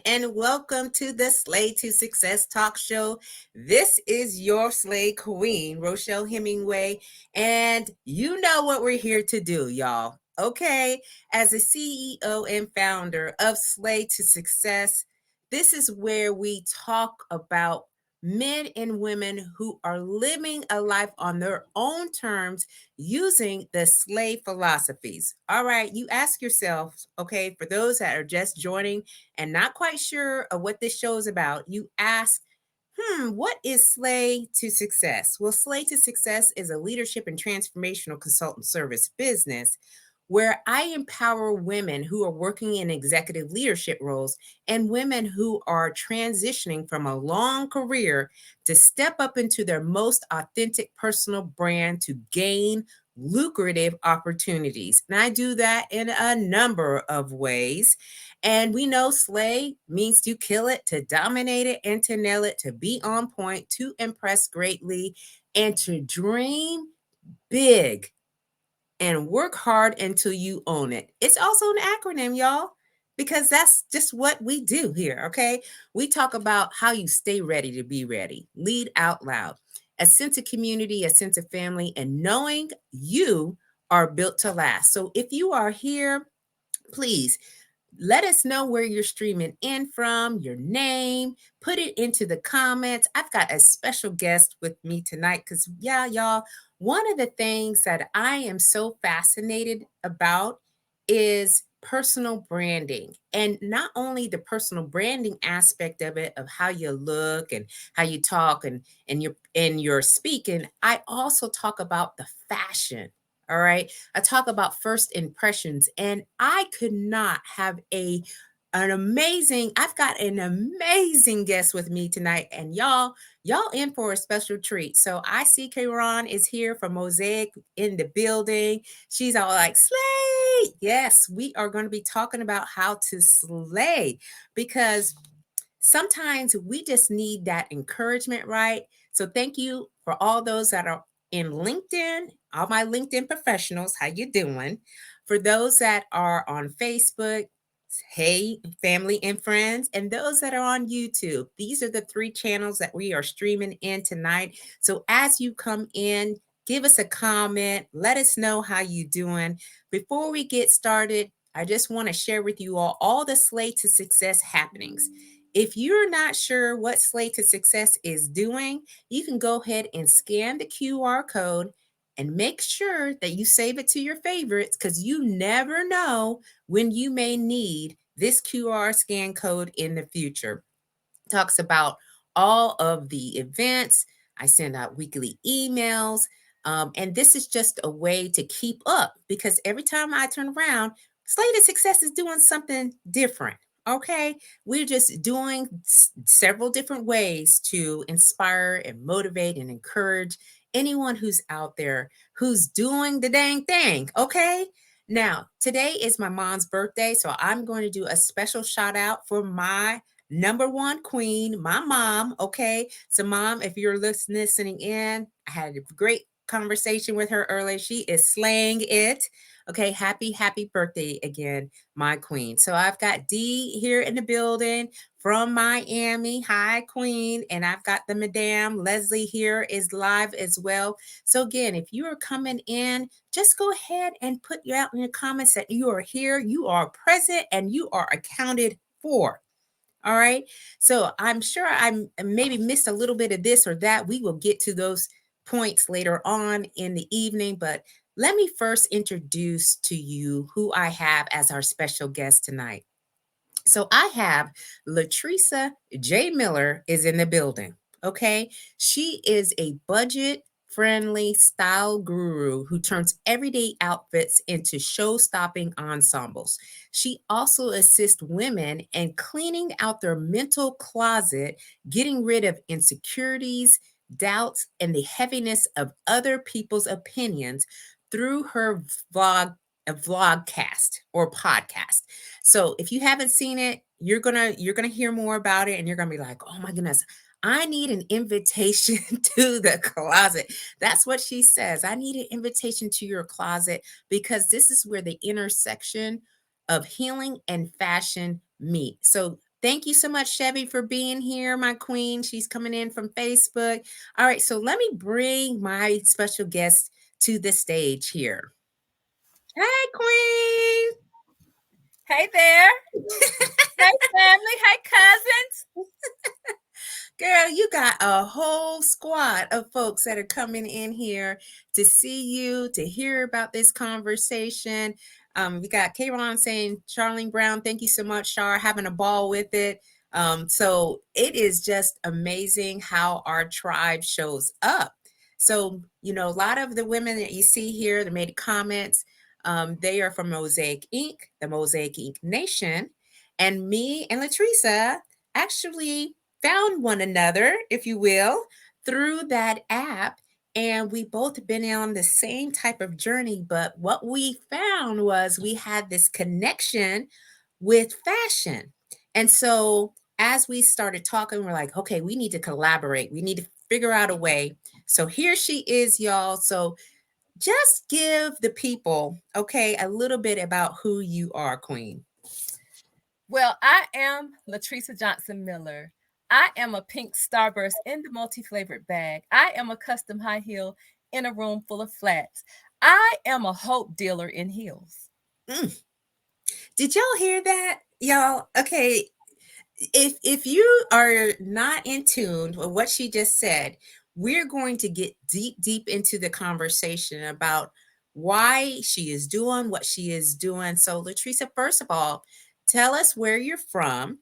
and welcome to the Slay to Success Talk Show. This is your Slay Queen, Rochelle Hemingway, and you know what we're here to do, y'all. Okay, as the CEO and founder of Slay to Success, this is where we talk about men and women who are living a life on their own terms using the Slay philosophies. All right, you ask yourself, okay, for those that are just joining and not quite sure of what this show is about, you ask, what is Slay to Success? Well, Slay to Success is a leadership and transformational consultant service business where I empower women who are working in executive leadership roles and women who are transitioning from a long career to step up into their most authentic personal brand to gain lucrative opportunities. And I do that in a number of ways. And we know slay means to kill it, to dominate it, and to nail it, to be on point, to impress greatly, and to dream big and work hard until you own it. It's also an acronym, y'all, because that's just what we do here, okay? We talk about how you stay ready to be ready, lead out loud, a sense of community, a sense of family, and knowing you are built to last. So if you are here, please let us know where you're streaming in from, your name, put it into the comments. I've got a special guest with me tonight because, yeah, y'all, one of the things that I am so fascinated about is personal branding, and not only the personal branding aspect of it, of how you look and how you talk and your speaking. I also talk about the fashion. All right, I talk about first impressions, and I could not have I've got an amazing guest with me tonight, and y'all in for a special treat. So I see Kayron is here from Mosaic in the building. She's all like, slay. Yes, we are going to be talking about how to slay, because sometimes we just need that encouragement, right? So thank you for all those that are in LinkedIn, all my LinkedIn professionals. How you doing? For those that are on Facebook, hey, family and friends, and those that are on YouTube. These are the three channels that we are streaming in tonight. So as you come in, give us a comment. Let us know how you doing. Before we get started, I just want to share with you all the Slay to Success happenings. If you're not sure what Slay to Success is doing, you can go ahead and scan the QR code and make sure that you save it to your favorites, because you never know when you may need this QR scan code in the future. It talks about all of the events. I send out weekly emails. And this is just a way to keep up, because every time I turn around, Slay to Success is doing something different. Okay, we're just doing several different ways to inspire and motivate and encourage anyone who's out there who's doing the dang thing. Okay, now today is my mom's birthday, so I'm going to do a special shout out for my number one queen, my mom. Okay, so mom, if you're listening in, I had a great conversation with her earlier. She is slaying it. Okay, happy birthday again, my queen. So I've got Dee here in the building from Miami. Hi, queen. And I've got the Madame Leslie here is live as well. So again, if you are coming in, just go ahead and put you out in the comments that you are here, you are present, and you are accounted for. All right. So I'm sure I maybe missed a little bit of this or that. We will get to those points later on in the evening, but let me first introduce to you who I have as our special guest tonight. So I have Latressa J-Miller is in the building. Okay. She is a budget friendly style guru who turns everyday outfits into show-stopping ensembles. She also assists women in cleaning out their mental closet, getting rid of insecurities, doubts, and the heaviness of other people's opinions through her a vlogcast or podcast. So if you haven't seen it, you're gonna hear more about it, and you're gonna be like, oh my goodness, I need an invitation to the closet. That's what she says. I need an invitation to your closet, because this is where the intersection of healing and fashion meet. So Thank you so much, Chevy, for being here, my queen. She's coming in from Facebook. All right, so let me bring my special guest to the stage here. Hey, queen. Hey there. Hey, family. Hey, cousins. Girl, you got a whole squad of folks that are coming in here to see you, to hear about this conversation. We got Kayron saying, Charlene Brown, thank you so much, Char, having a ball with it. So it is just amazing how our tribe shows up. So, a lot of the women that you see here that made comments, they are from Mosaic Inc., the Mosaic Inc. Nation. And me and Latressa actually found one another, if you will, through that app. And we both been on the same type of journey. But what we found was we had this connection with fashion. And so as we started talking, we're like, okay, we need to collaborate. We need to figure out a way. So here she is, y'all. So just give the people, okay, a little bit about who you are, Queen. Well, I am Latressa J-Miller. I am a pink starburst in the multi-flavored bag. I am a custom high heel in a room full of flats. I am a hope dealer in heels. Did y'all hear that, y'all? Okay, if you are not in tune with what she just said, we're going to get deep into the conversation about why she is doing what she is doing. So, Latressa, first of all, tell us where you're from.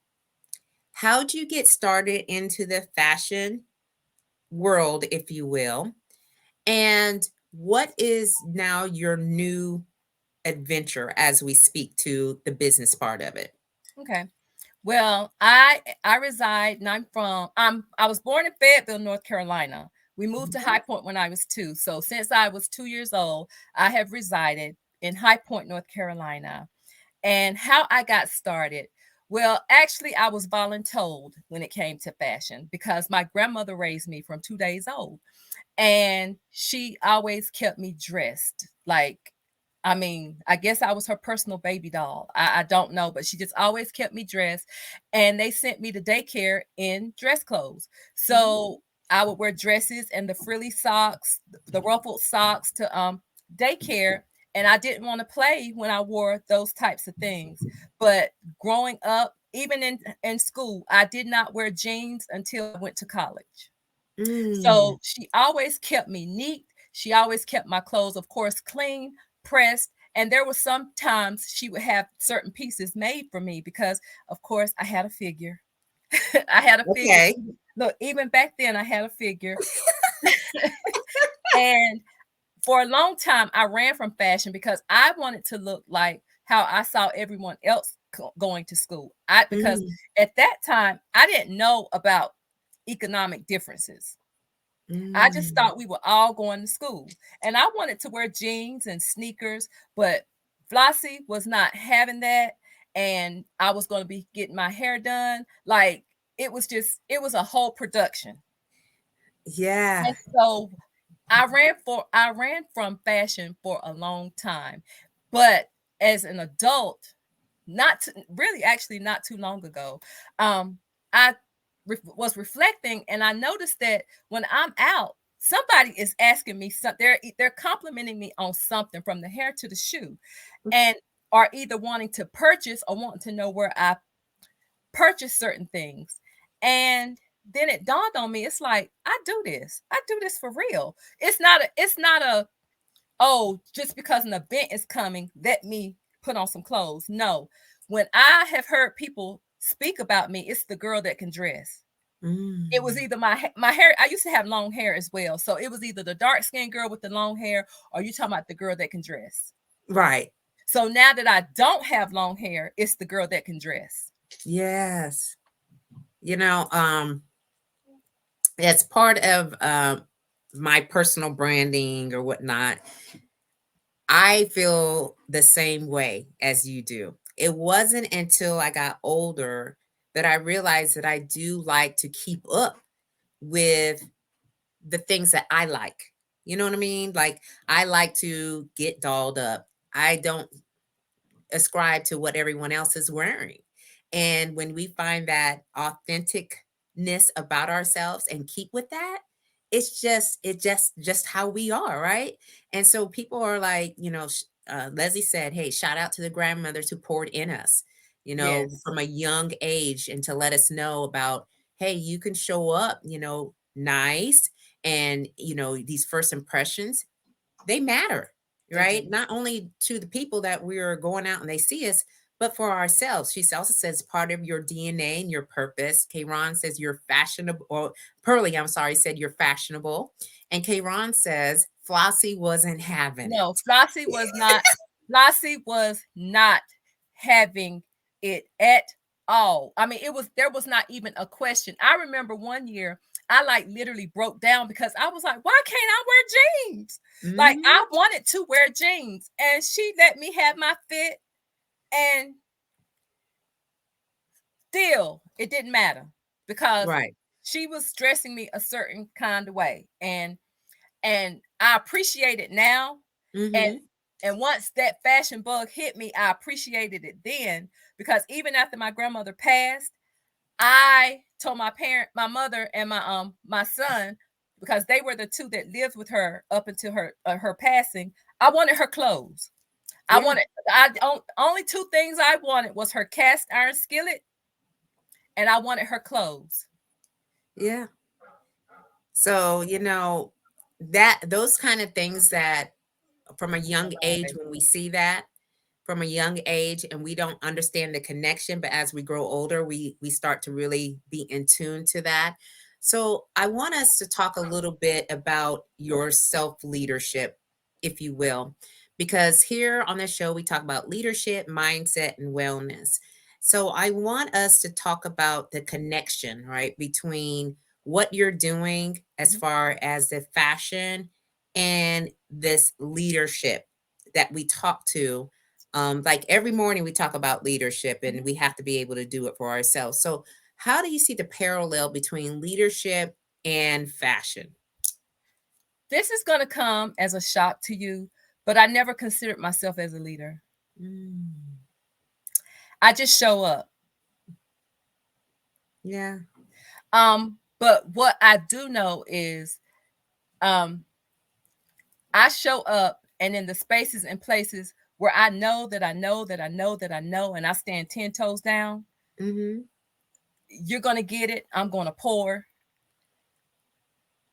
How'd you get started into the fashion world, if you will? And what is now your new adventure as we speak to the business part of it? Okay. Well, I reside and I was born in Fayetteville, North Carolina. We moved to High Point when I was 2. So since I was 2 years old, I have resided in High Point, North Carolina. And how I got started. Well, actually, I was voluntold when it came to fashion because my grandmother raised me from 2 days old. And she always kept me dressed. I guess I was her personal baby doll. I don't know, but she just always kept me dressed. And they sent me to daycare in dress clothes. So I would wear dresses and the frilly socks, the ruffled socks to daycare. And I didn't want to play when I wore those types of things. But growing up, even in school, I did not wear jeans until I went to college. Mm. So she always kept me neat. She always kept my clothes, of course, clean, pressed. And there were some times she would have certain pieces made for me because, of course, I had a figure. I had a figure. Okay. Look, even back then, I had a figure. And for a long time, I ran from fashion because I wanted to look like how I saw everyone else going to school. Because Mm. at that time, I didn't know about economic differences. I just Mm. thought we were all going to school. And I wanted to wear jeans and sneakers, but Flossie was not having that. And I was going to be getting my hair done. Like it was a whole production. Yeah. And so I ran from fashion for a long time. But as an adult, really actually not too long ago, I was reflecting and I noticed that when I'm out, somebody is asking me something. They're complimenting me on something from the hair to the shoe, and are either wanting to purchase or wanting to know where I purchase certain things. And then it dawned on me, it's like I do this. I do this for real. It's not a oh, just because an event is coming, let me put on some clothes. No. When I have heard people speak about me, it's the girl that can dress. It was Mm. either my hair. I used to have long hair as well, so it was either the dark skinned girl with the long hair, or you talking about the girl that can dress. Right. So now that I don't have long hair, it's the girl that can dress. Yes. You know, as part of my personal branding or whatnot, I feel the same way as you do. It wasn't until I got older that I realized that I do like to keep up with the things that I like. You know what I mean? Like, I like to get dolled up. I don't ascribe to what everyone else is wearing. And when we find that authenticness about ourselves and keep with that, it's just how we are, right? And so people are like, Leslie said, hey, shout out to the grandmothers who poured in us, Yes. from a young age, and to let us know about, hey, you can show up, nice. And these first impressions, they matter, They do. right? Not only to the people that we're going out and they see us, but for ourselves. She also says part of your DNA and your purpose. Kayron says you're fashionable, or Pearlie, I'm sorry, said you're fashionable. And Kayron says Flossie wasn't having No, it. Flossie was not having it at all. I mean, there was not even a question. I remember one year I like literally broke down because I was like, why can't I wear jeans? Like Mhm. I wanted to wear jeans and she let me have my fit, and still it didn't matter because Right. she was dressing me a certain kind of way. And I appreciate it now. And Mhm. and once that fashion bug hit me, I appreciated it then, because even after my grandmother passed, I told my mother and my son, because they were the two that lived with her up until her passing. I wanted her clothes. I Yeah. wanted only two things I wanted was her cast iron skillet, and I wanted her clothes. Yeah. So, that those kind of things that from a Hold young on, age, baby. when we see that from a young age and we don't understand the connection, but as we grow older, we start to really be in tune to that. So I want us to talk a little bit about your self leadership, if you will, because here on the show we talk about leadership, mindset, and wellness. So I want us to talk about the connection, right, between what you're doing as Mhm. far as the fashion and this leadership that we talk to. Like every morning we talk about leadership and we have to be able to do it for ourselves. So how do you see the parallel between leadership and fashion? This is going to come as a shock to you, but I never considered myself as a leader. Mm, I just show up. yeah. But what I do know is um I show up, and in the spaces and places where I know that I know that I know that I know, and I stand 10 toes down, Mm-hmm. you're gonna get it. I'm gonna pour,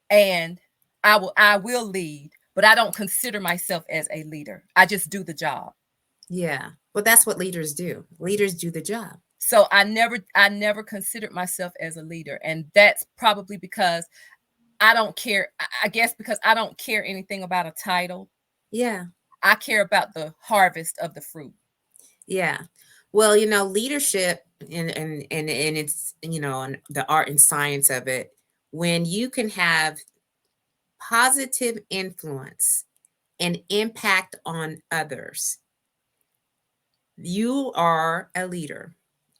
and I will lead, but I don't consider myself as a leader. I just do the job. Yeah. Well, that's what leaders do. Leaders do the job. So I never considered myself as a leader. And that's probably because I don't care. I guess because I don't care anything about a title. Yeah. I care about the harvest of the fruit. Yeah. Well, leadership and it's, and the art and science of it, when you can have positive influence and impact on others, you are a leader.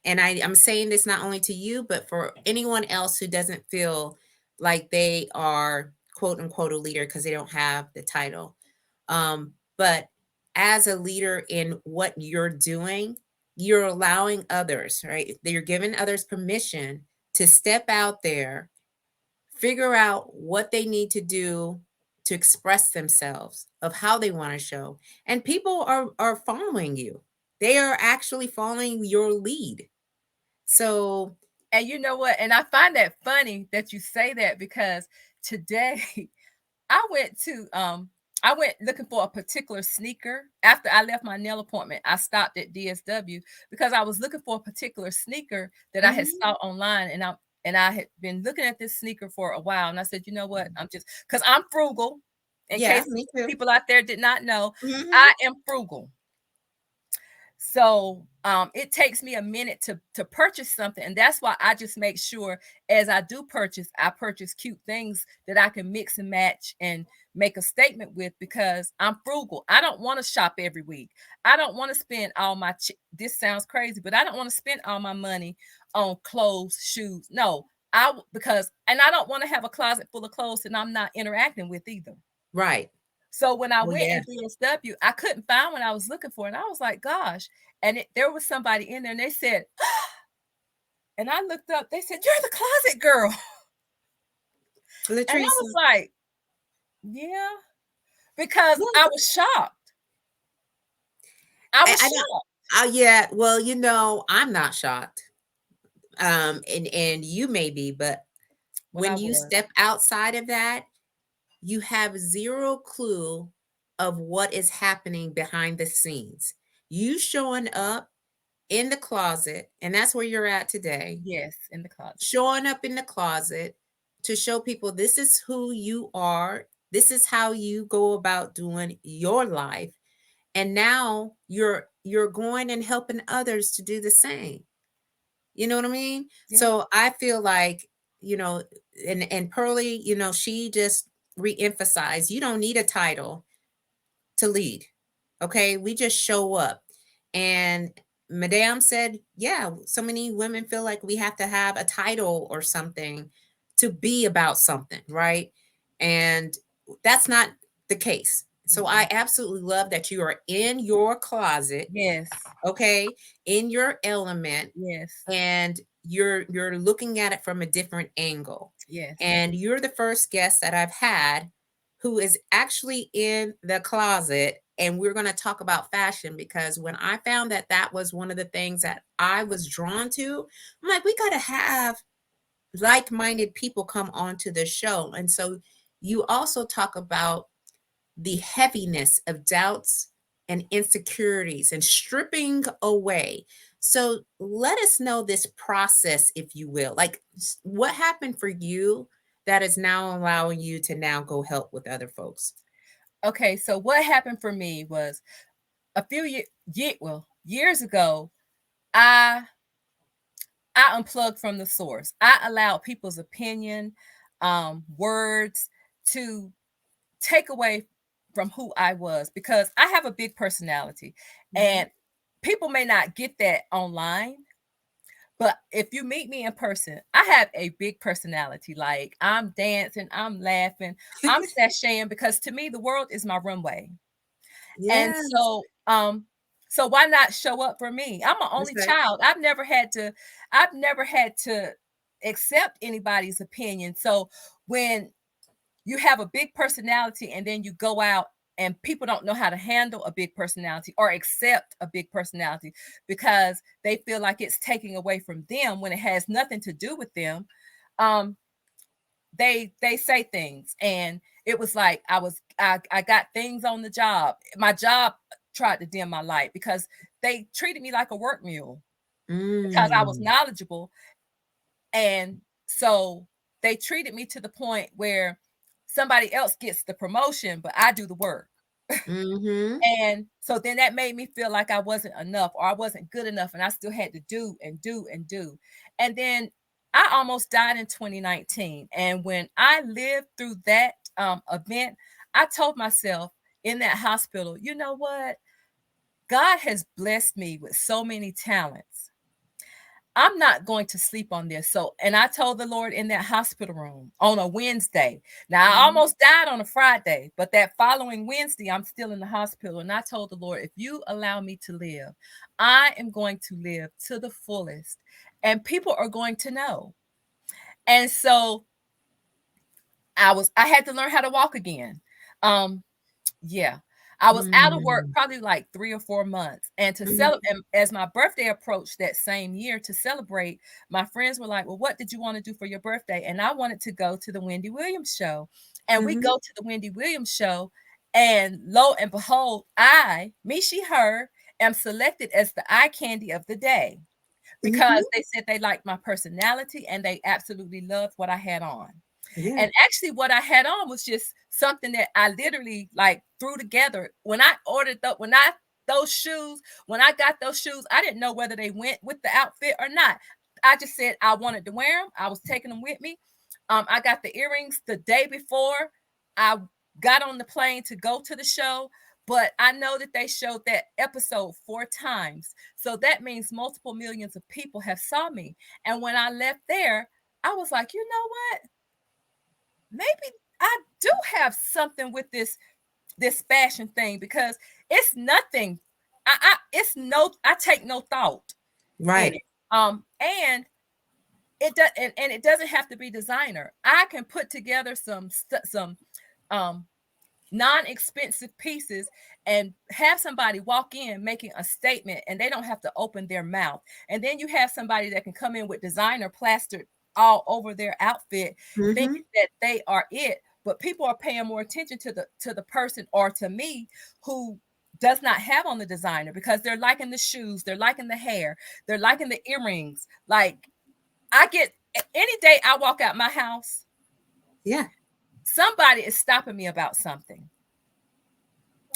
And I'm saying this not only to you, but for anyone else who doesn't feel like they are quote unquote a leader because they don't have the title. But as a leader in what you're doing, you're allowing others, right? You're giving others permission to step out there, figure out what they need to do to express themselves, of how they want to show, and people are following you. They are actually following your lead. So And you know what? And I find that funny that you say that, because today I went to I went looking for a particular sneaker. After I left my nail appointment, I stopped at DSW because I was looking for a particular sneaker that I had mhm, saw online, and I had been looking at this sneaker for a while, and I said, you know what? I'm just, because I'm frugal. In yeah, case me too. people out there did not know, Mhm, I am frugal. So it takes me a minute to purchase something, and that's why I just make sure, as I do purchase, I purchase cute things that I can mix and match and make a statement with, because I'm frugal. I don't want to shop every week. I don't want to spend all my this sounds crazy, but I don't want to spend all my money on clothes, shoes. No, because, and I don't want to have a closet full of clothes that I'm not interacting with either. right. So when I Well, went yeah. in DSW, I couldn't find what I was looking for, and I was like, "Gosh!" And there was somebody in there, and they said, And I looked up, they said, "You're the closet girl." And I Latressa. was like, yeah, because Yeah, I was shocked. I was I don't. shocked. Yeah. Well, I'm not shocked. And you may be, but Well, I when you was. step outside of that, you have zero clue of what is happening behind the scenes. You showing up in the closet, and that's where you're at today, Yes, in the closet. showing up in the closet to show people this is who you are, this is how you go about doing your life. And now you're going and helping others to do the same. You know what I mean? Yeah. So I feel like, you know, and Pearlie, she just re-emphasized you don't need a title to lead. Okay? We just show up. And Madame said, yeah, so many women feel like we have to have a title or something to be about something, right? And that's not the case. So I absolutely love that you are in your closet, Yes. okay, in your element, Yes. and you're looking at it from a different angle. Yes. And you're the first guest that I've had who is actually in the closet, and we're going to talk about fashion, because when I found that that was one of the things that I was drawn to, I'm like, we got to have like-minded people come onto the show. And so you also talk about the heaviness of doubts and insecurities and stripping away. So let us know this process, if you will. Like, what happened for you that is now allowing you to now go help with other folks? Okay, so what happened for me was a few years ago, I I unplugged from the source. I allowed people's opinion, words to take away from who I was, because I have a big personality, Mhm. and people may not get that online. But if you meet me in person, I have a big personality. Like, I'm dancing, I'm laughing, I'm sashaying, because to me the world is my runway. And Yes. so why not show up for me? I'm an That's only right. child. I've never had to accept anybody's opinion. So when you have a big personality and then you go out and people don't know how to handle a big personality or accept a big personality because they feel like it's taking away from them when it has nothing to do with them. um they say things, and it was like I got things on the job. My job tried to dim my light because they treated me like a work mule because I was Mm. knowledgeable. And so they treated me to the point where somebody else gets the promotion, but I do the work. Mm-hmm. And so then that made me feel like I wasn't enough, or I wasn't good enough, and I still had to do and do and do. And then I almost died in 2019. And when I lived through that event, I told myself in that hospital, you know what? God has blessed me with so many talents. I'm not going to sleep on this. So, and I told the Lord in that hospital room on a Wednesday. Now, I Mm-hmm. almost died on a Friday, but that following Wednesday, I'm still in the hospital. And I told the Lord, if you allow me to live, I am going to live to the fullest, and people are going to know. And so I had to learn how to walk again. Um, yeah. I was out of work Mm-hmm. probably like 3 or 4 months, and to Mm-hmm. celebrate, as my birthday approached that same year to celebrate, my friends were like, "Well, what did you want to do for your birthday?" And I wanted to go to the Wendy Williams show. And we Mm-hmm. go to the Wendy Williams show, and lo and behold, I, me, she, her, am selected as the eye candy of the day Mm-hmm. because they said they liked my personality and they absolutely loved what I had on. Yeah. And actually what I had on was just something that I literally like threw together. When I ordered those shoes, when I got those shoes, I didn't know whether they went with the outfit or not. I just said I wanted to wear them. I was taking them with me. I got the earrings the day before I got on the plane to go to the show, but I know that they showed that episode 4 times. So that means multiple millions of people have saw me. And when I left there, I was like, you know what? Maybe I do have something with this fashion thing, because it's nothing. I take no thought in Right. it. And it does, and it doesn't have to be designer. I can put together some um non-expensive pieces and have somebody walk in making a statement, and they don't have to open their mouth. And then you have somebody that can come in with designer plastered all over their outfit, Mm-hmm. thinking that they are it. But people are paying more attention to the person, or to me, who does not have on the designer, because they're liking the shoes, they're liking the hair, they're liking the earrings. Like, I get, any day I walk out my house, Yeah. somebody is stopping me about something.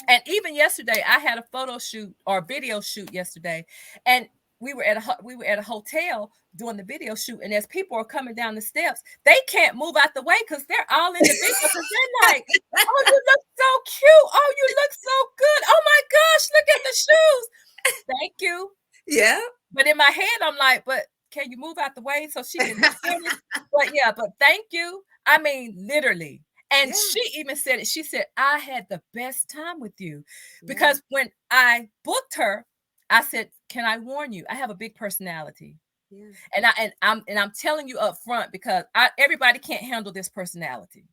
And even yesterday, I had a photo shoot or video shoot yesterday, and we were at a hotel doing the video shoot. And as people are coming down the steps, they can't move out the way because they're all in the video, because they're like, "Oh, you look so cute! Oh, you look so good! Oh my gosh, look at the shoes! Thank you." Yeah. But in my head, I'm like, "But can you move out the way so she can finish?" But yeah, but thank you. I mean, literally. And Yeah. she even said it. She said, "I had the best time with you." Yeah. Because when I booked her, I said, "Can I warn you? I have a big personality." Yeah. And I'm telling you up front, because everybody can't handle this personality,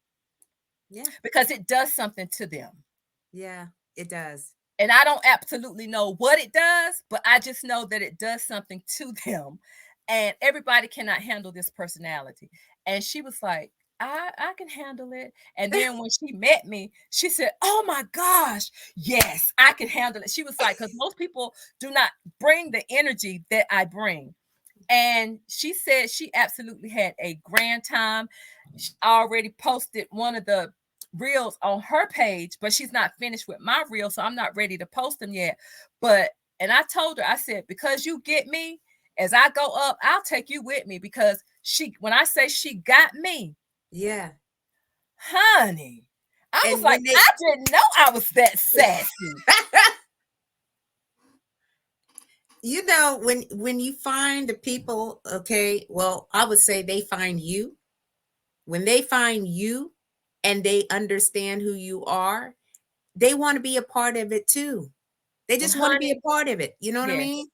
Yeah. because it does something to them. Yeah. It does. And I don't absolutely know what it does, but I just know that it does something to them. And everybody cannot handle this personality. And she was like, I can handle it. And then when she met me, she said, "Oh my gosh, yes, I can handle it." She was like, because most people do not bring the energy that I bring. And she said she absolutely had a grand time. She already posted one of the reels on her page, but she's not finished with my reel, so I'm not ready to post them yet. But, and I told her, I said, "Because you get me, as I go up, I'll take you with me." Because when I say she got me, Yeah. honey, I was And like, when they I didn't know I was that sassy. when you find the people, okay, well, I would say they find you. When they find you and they understand who you are, they want to be a part of it too. They Well, just want to be a honey, part of it. You know what I yes, mean?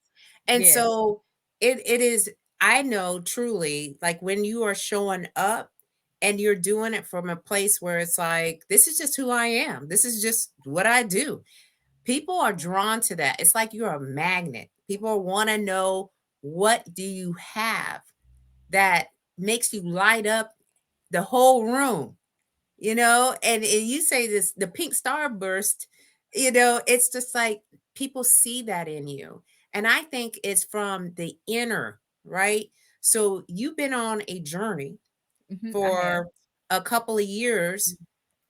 And yes. so it is, I know truly, like when you are showing up and you're doing it from a place where it's like, this is just who I am. This is just what I do. People are drawn to that. It's like you're a magnet. People want to know, what do you have that makes you light up the whole room? And you say this, the pink starburst, it's just like people see that in you. And I think it's from the inner, right? So you've been on a journey I have. for a couple of years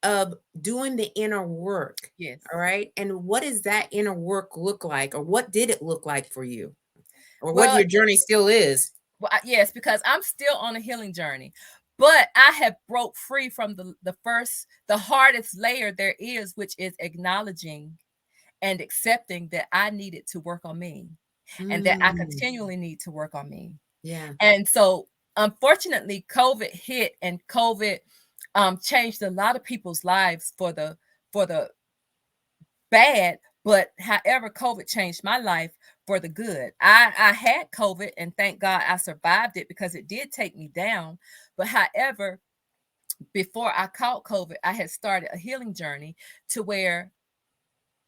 of doing the inner work. Yes. All right. And what does that inner work look like? Or what did it look like for you? Or what Well, your journey still is? Well, yes, because I'm still on a healing journey, but I have broke free from the hardest layer there is, which is acknowledging and accepting that I needed to work on me, and that I Mm, continually need to work on me. yeah. And so, unfortunately, COVID hit, and COVID changed a lot of people's lives for the bad. But however, COVID changed my life for the good. I had COVID, and thank God I survived it, because it did take me down. But however, before I caught COVID, I had started a healing journey to where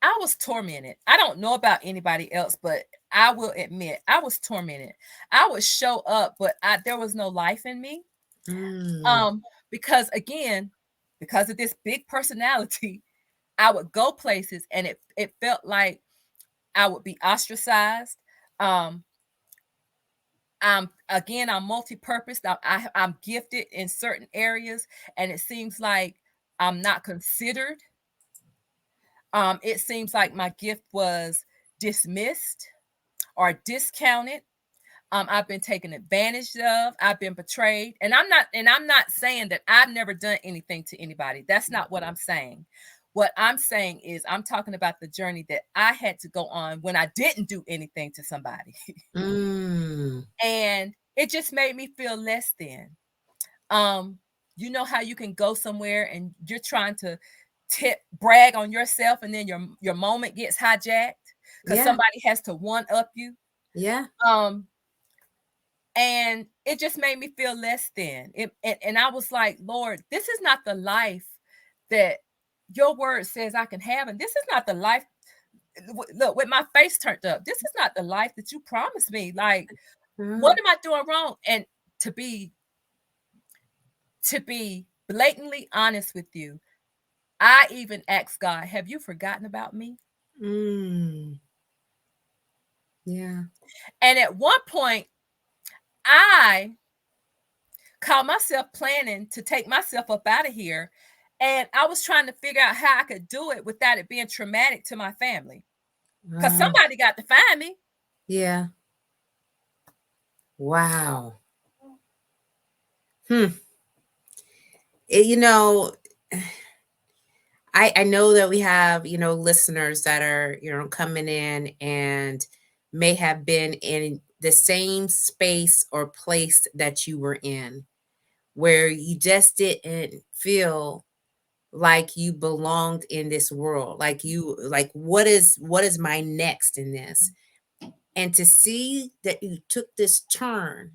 I was tormented. I don't know about anybody else, but I will admit I was tormented. I would show up, but there was no life in me. Mm, Because again, because of this big personality, I would go places, and it felt like I would be ostracized. Um, I'm multi-purpose. I'm gifted in certain areas, and it seems like I'm not considered. It seems like my gift was dismissed or discounted. I've been taken advantage of. I've been betrayed, and I'm not saying that I've never done anything to anybody. That's not what I'm saying. What I'm saying is, I'm talking about the journey that I had to go on when I didn't do anything to somebody. mm. And it just made me feel less than. Um, you know how you can go somewhere and you're trying to brag on yourself, and then your moment gets hijacked because Yeah. somebody has to one up you. Yeah. Um, and it just made me feel less than. And I was like, Lord, this is not the life that your word says I can have. And this is not the life. Look, with my face turned up, this is not the life that you promised me. Like, what am I doing wrong? And to be blatantly honest with you, I even asked God, have you forgotten about me? Yeah. And at one point, I caught myself planning to take myself up out of here. And I was trying to figure out how I could do it without it being traumatic to my family. Because somebody got to find me. Yeah. Wow. You know, I know that we have, listeners that are, coming in and may have been in the same space or place that you were in, where you just didn't feel like you belonged in this world. Like what is my next in this? And to see that you took this turn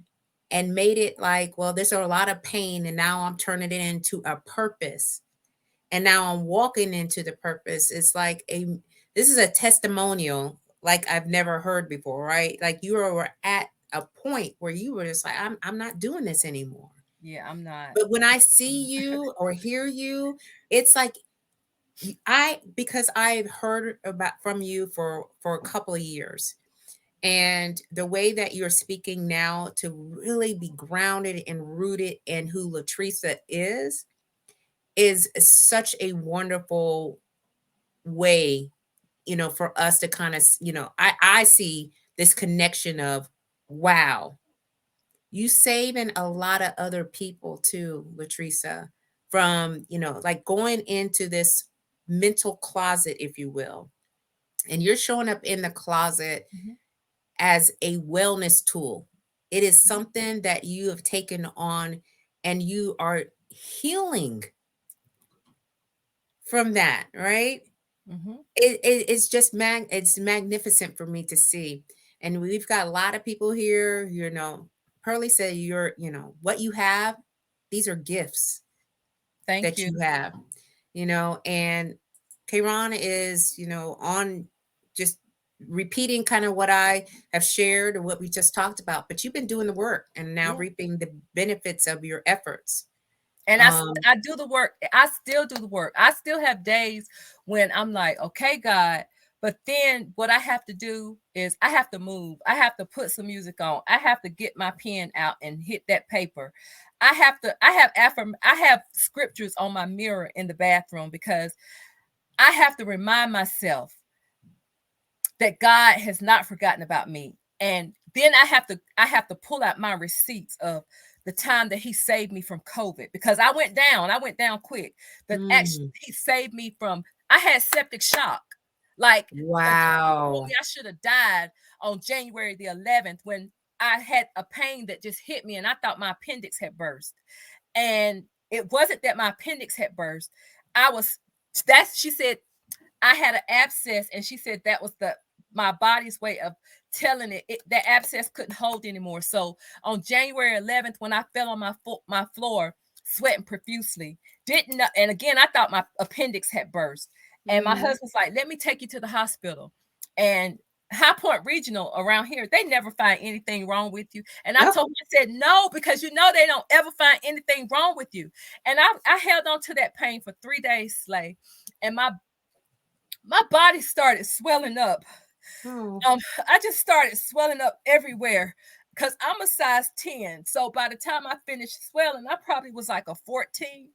and made it like, well, there's a lot of pain, and now I'm turning it into a purpose. And now I'm walking into the purpose. It's like this is a testimonial like I've never heard before, right? Like you were at a point where you were just like, I'm not doing this anymore. Yeah, I'm not. But when I see you or hear you, it's like because I've heard about from you for a couple of years. And the way that you're speaking now, to really be grounded and rooted in who Latressa is such a wonderful way, for us to kind of, I see this connection of, wow, you saving a lot of other people too, Latressa, from, like going into this mental closet, if you will. And you're showing up in the closet as a wellness tool. It is something that you have taken on, and you are healing from that, right? It's just it's magnificent for me to see. And we've got a lot of people here, Pearlie said what you have, these are gifts Thank that you. you have, and Kayron is, on just repeating kind of what I have shared or what we just talked about, but you've been doing the work and now reaping the benefits of your efforts. And I do the work. I still do the work. I still have days when I'm like, okay, God. But then what I have to do is I have to move. I have to put some music on. I have to get my pen out and hit that paper. I have scriptures on my mirror in the bathroom, because I have to remind myself that God has not forgotten about me. And then I have to pull out my receipts of the time that he saved me from COVID, because I went down quick. But actually he saved me from, I had septic shock. Like, wow, I should have died on January the 11th, when I had a pain that just hit me and I thought my appendix had burst. And it wasn't that my appendix had burst. She said I had an abscess, and she said that was my body's way of telling it that abscess couldn't hold anymore. So on January 11th, when I fell on my floor, sweating profusely, and again, I thought my appendix had burst. And my husband's like, let me take you to the hospital. And High Point Regional around here, they never find anything wrong with you. And I told him, I said, no, because they don't ever find anything wrong with you. And I held on to that pain for 3 days, Slay. And my body started swelling up. I just started swelling up everywhere, because I'm a size 10. So by the time I finished swelling, I probably was like a 14.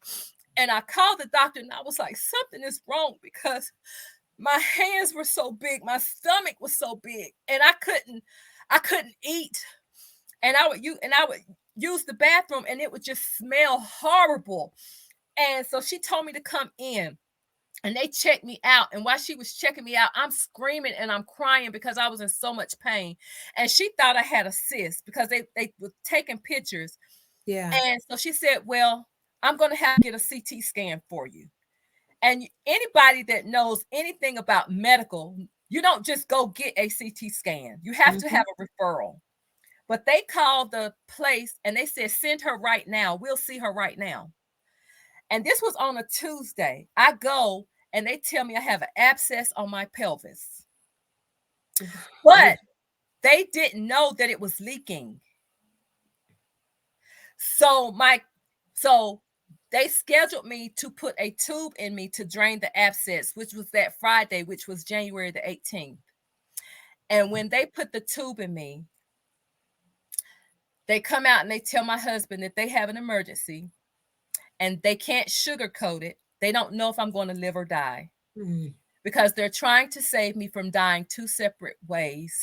And I called the doctor and I was like, something is wrong, because my hands were so big, my stomach was so big, and I couldn't eat. And I would use the bathroom and it would just smell horrible. And so she told me to come in. And they checked me out. And while she was checking me out, I'm screaming and I'm crying because I was in so much pain. And she thought I had a cyst, because they were taking pictures. yeah. And so she said, well, I'm going to have to get a CT scan for you. And anybody that knows anything about medical, you don't just go get a CT scan. You have to have a referral. But they called the place and they said, send her right now. We'll see her right now. And this was on a Tuesday. I go and they tell me I have an abscess on my pelvis. But they didn't know that it was leaking. So they scheduled me to put a tube in me to drain the abscess, which was that Friday, which was January the 18th. And when they put the tube in me, they come out and they tell my husband that they have an emergency and they can't sugarcoat it. They don't know if I'm going to live or die because they're trying to save me from dying 2 separate ways.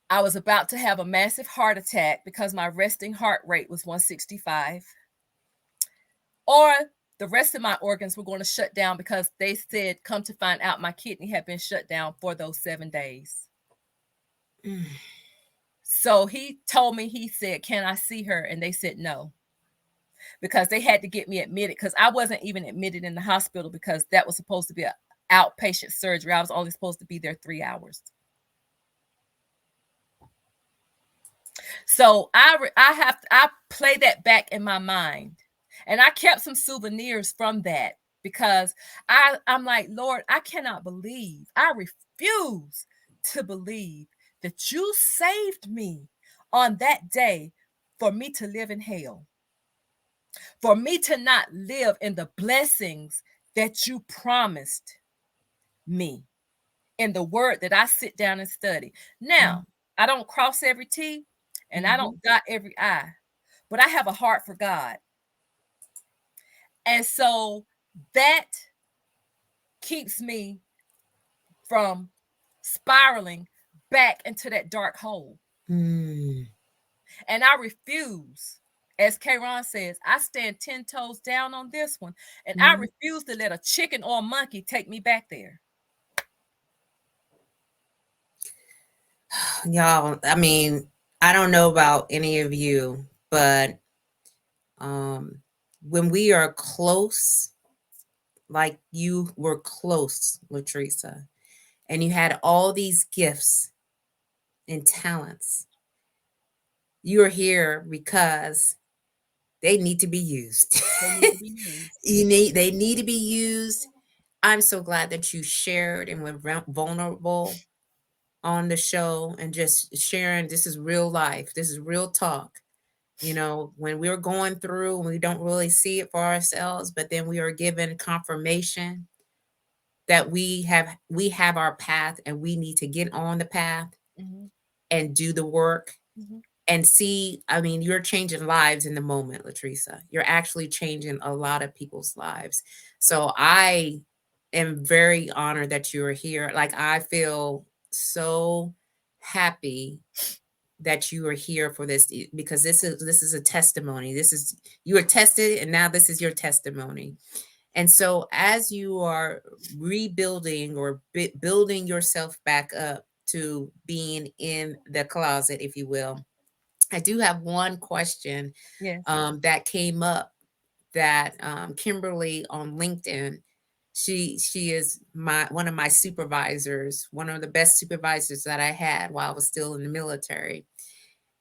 I was about to have a massive heart attack because my resting heart rate was 165. Or the rest of my organs were going to shut down because they said, come to find out, my kidney had been shut down for those 7 days. So he told me, he said, can I see her? And they said no, because they had to get me admitted, because I wasn't even admitted in the hospital because that was supposed to be an outpatient surgery. I was only supposed to be there 3 hours. So I play that back in my mind, and I kept some souvenirs from that because I'm like, Lord, I cannot believe, I refuse to believe that you saved me on that day for me to live in hell, for me to not live in the blessings that you promised me in the word that I sit down and study. Now, I don't cross every T and I don't dot every I, but I have a heart for God. And so that keeps me from spiraling back into that dark hole. And I refuse, as K-Ron says, I stand 10 toes down on this one, and I refuse to let a chicken or a monkey take me back there. Y'all, I mean, I don't know about any of you, but when we are close, like you were close, Latressa, and you had all these gifts and talents, you are here because they need to be used. They need to be used. I'm so glad that you shared and were vulnerable on the show and just sharing. This is real life. This is real talk. You know, when we're going through and we don't really see it for ourselves, but then we are given confirmation that we have our path and we need to get on the path and do the work and see. I mean, you're changing lives in the moment, Latressa. You're actually changing a lot of people's lives. So I am very honored that you're here. Like, I feel so happy that you are here for this, because this is a testimony. You were tested and now this is your testimony. And so as you are rebuilding or building yourself back up to being in the closet, if you will, I do have one question that came up that Kimberly on LinkedIn, she is one of my supervisors, one of the best supervisors that I had while I was still in the military.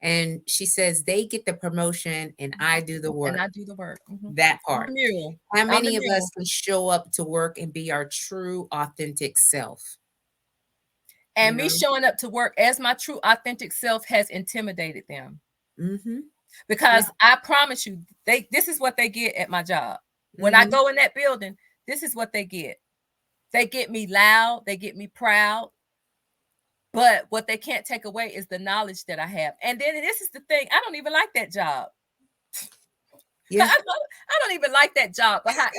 And she says they get the promotion and I do the work. And I do the work. That part. How many of us mule. can show up to work and be our true, authentic self? And me showing up to work as my true, authentic self has intimidated them. Because I promise you, this is what they get at my job. When I go in that building, this is what they get. They get me loud. They get me proud. But what they can't take away is the knowledge that I have. And then this is the thing. I don't even like that job. I don't even like that job. But however,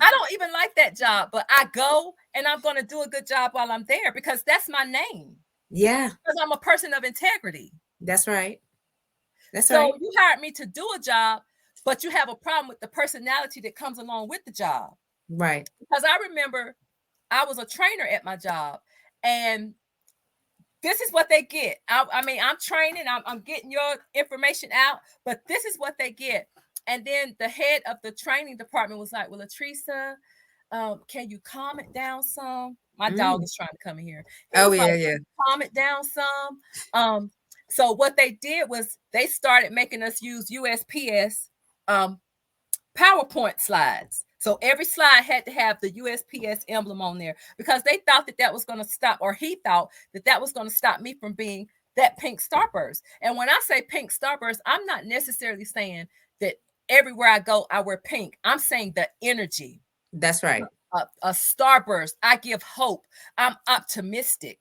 I don't even like that job. But I go and I'm going to do a good job while I'm there because that's my name. Yeah. Because I'm a person of integrity. That's right. So you hired me to do a job, but you have a problem with the personality that comes along with the job. Right. Because I remember I was a trainer at my job, and this is what they get. I mean, I'm training, I'm getting your information out, but this is what they get. And then the head of the training department was like, well, Latressa, can you calm it down some? My dog is trying to come in here. He Oh was like, yeah. calm it down some. So what they did was they started making us use USPS PowerPoint slides. So every slide had to have the USPS emblem on there because they thought that that was going to stop, or he thought that that was going to stop me from being that pink starburst. And when I say pink starburst, I'm not necessarily saying that everywhere I go, I wear pink. I'm saying the energy. That's right. A starburst. I give hope. I'm optimistic.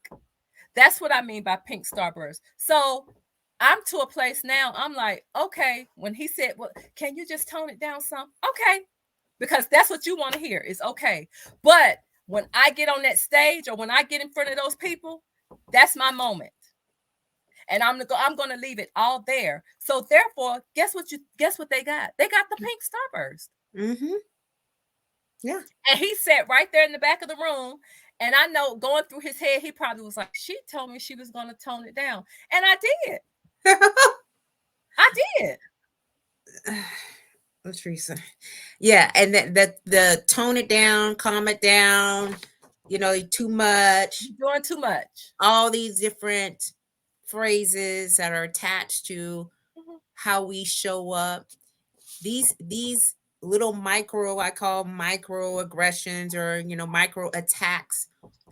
That's what I mean by pink starburst. So I'm to a place now, I'm like, okay, when he said, well, can you just tone it down some? Okay, because that's what you want to hear is okay. But when I get on that stage or when I get in front of those people, that's my moment. And I'm going to leave it all there. So therefore, guess what they got? They got the pink starburst. Mm-hmm. Yeah. And he sat right there in the back of the room. And I know going through his head, he probably was like, she told me she was going to tone it down. And I did. I did. Latressa. Yeah, and the tone it down, calm it down, too much. You're doing too much. All these different phrases that are attached to how we show up. These little I call microaggressions, or micro attacks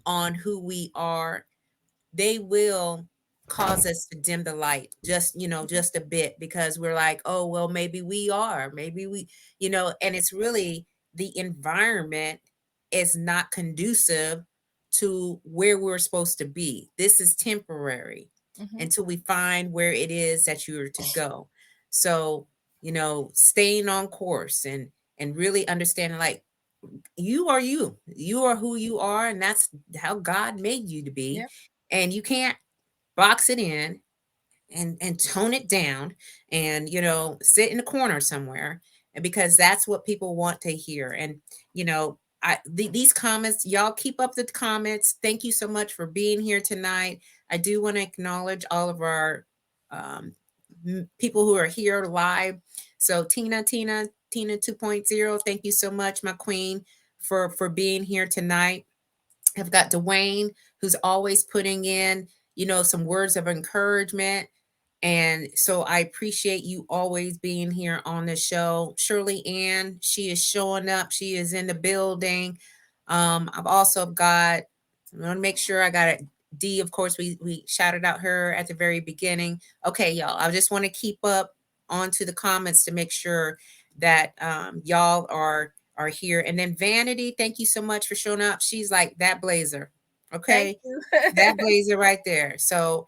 on who we are, they will cause us to dim the light just a bit, because we're like, oh well, maybe we and it's really the environment is not conducive to where we're supposed to be. This is temporary until we find where it is that you're to go. So staying on course and really understanding, like, you are who you are, and that's how God made you to be. Yep. And you can't box it in and tone it down and sit in the corner somewhere, and because that's what people want to hear. And these comments, y'all keep up the comments. Thank you so much for being here tonight. I do want to acknowledge all of our people who are here live. So Tina 2.0, thank you so much, my queen, for being here tonight. I've got Dwayne, who's always putting in some words of encouragement. And so I appreciate you always being here on the show. Shirley Ann, she is showing up. She is in the building. I've also got, I want to make sure I got it. D, of course, we shouted out her at the very beginning. Okay, y'all, I just want to keep up onto the comments to make sure that y'all are here. And then Vanity, thank you so much for showing up. She's like, that blazer. Okay. That blazer right there. So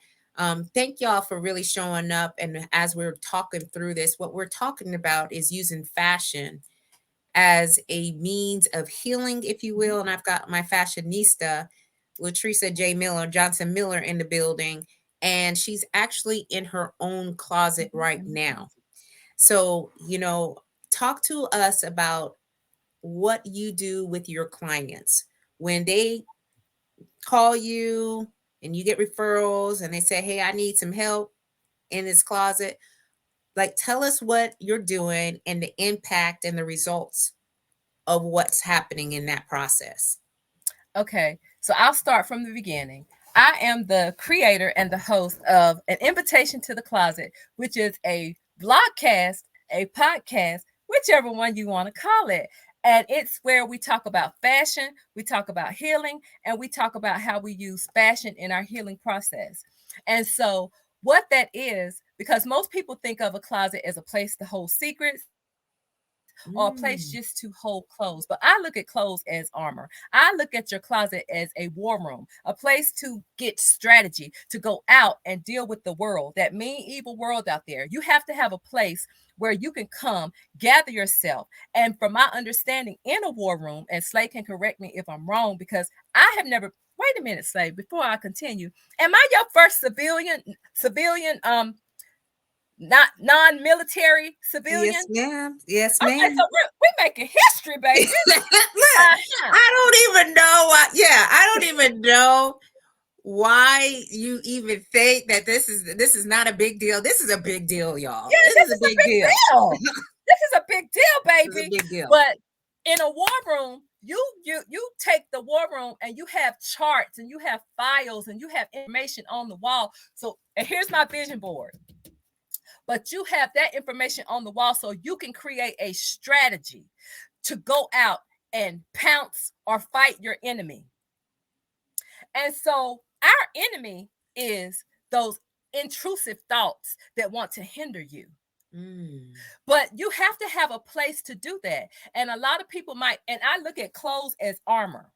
thank y'all for really showing up. And as we're talking through this, what we're talking about is using fashion as a means of healing, if you will. And I've got my fashionista, Latressa J-Miller, Johnson Miller, in the building. And she's actually in her own closet right now. So, talk to us about what you do with your clients when they call you and you get referrals and they say, hey, I need some help in this closet. Like, tell us what you're doing and the impact and the results of what's happening in that process. Okay, so I'll start from the beginning. I am the creator and the host of An Invitation to the Closet, which is a vlogcast, a podcast, whichever one you want to call it. And it's where we talk about fashion, we talk about healing, and we talk about how we use fashion in our healing process. And so what that is, because most people think of a closet as a place to hold secrets, or a place just to hold clothes. But I look at clothes as armor. I look at your closet as a war room, a place to get strategy, to go out and deal with the world, that mean, evil world out there. You have to have a place where you can come, gather yourself. And from my understanding, in a war room, and Slay can correct me if I'm wrong, because I have never, wait a minute, Slay, before I continue, am I your first civilian, not non-military civilian? Yes, ma'am. Yes, ma'am. Okay, so we're making history, baby. Look, I don't even know why. Yeah, I don't even know why you even think that this is not a big deal. This is a big deal, y'all. Yeah, this is a big deal. This is a big deal, baby. This is a big deal. But in a war room, you take the war room and you have charts and you have files and you have information on the wall. So, and here's my vision board. But you have that information on the wall so you can create a strategy to go out and pounce or fight your enemy. And so our enemy is those intrusive thoughts that want to hinder you. But you have to have a place to do that. And a lot of people might, and I look at clothes as armor,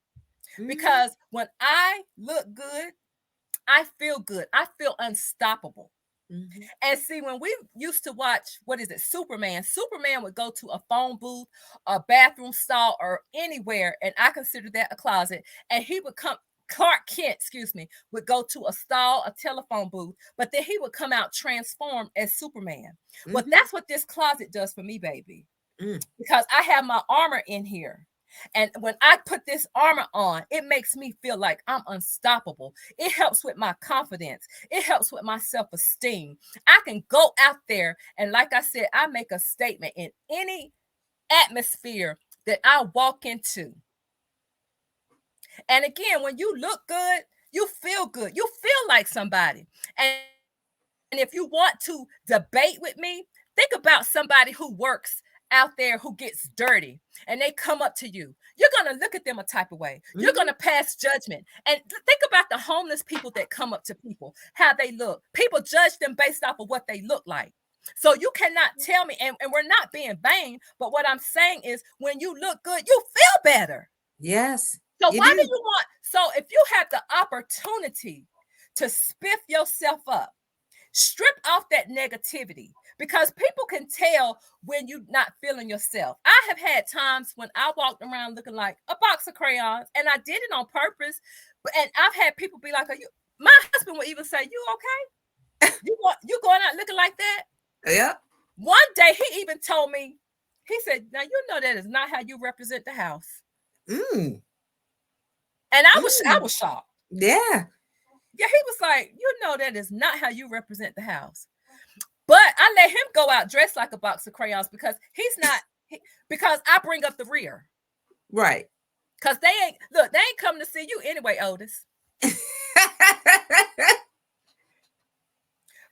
because when I look good, I feel good. I feel unstoppable. And see, when we used to watch, what is it, Superman would go to a phone booth, a bathroom stall, or anywhere, and I consider that a closet, and he would come, Clark Kent, would go to a stall, a telephone booth, but then he would come out transformed as Superman. Well, that's what this closet does for me, baby, because I have my armor in here. And when I put this armor on, it makes me feel like I'm unstoppable. It helps with my confidence. It helps with my self-esteem. I can go out there and, like I said, I make a statement in any atmosphere that I walk into. And again, when you look good, you feel good. You feel like somebody. And if you want to debate with me, think about somebody who works out there who gets dirty and they come up to you. You're going to look at them a type of way. You're going to pass judgment. And think about the homeless people that come up to people, how they look. People judge them based off of what they look like. So you cannot tell me, and we're not being vain, but what I'm saying is when you look good, you feel better. Yes. So why do you want, so if you have the opportunity to spiff yourself up, strip off that negativity, because people can tell when you're not feeling yourself. I have had times when I walked around looking like a box of crayons, and I did it on purpose. And I've had people be like, my husband would even say, you okay? You going out looking like that? Yeah. One day he even told me, he said, now you know that is not how you represent the house. And I was shocked. Yeah. Yeah, he was like, you know that is not how you represent the house. But I let him go out dressed like a box of crayons because because I bring up the rear. Right. Because they ain't coming to see you anyway, Otis.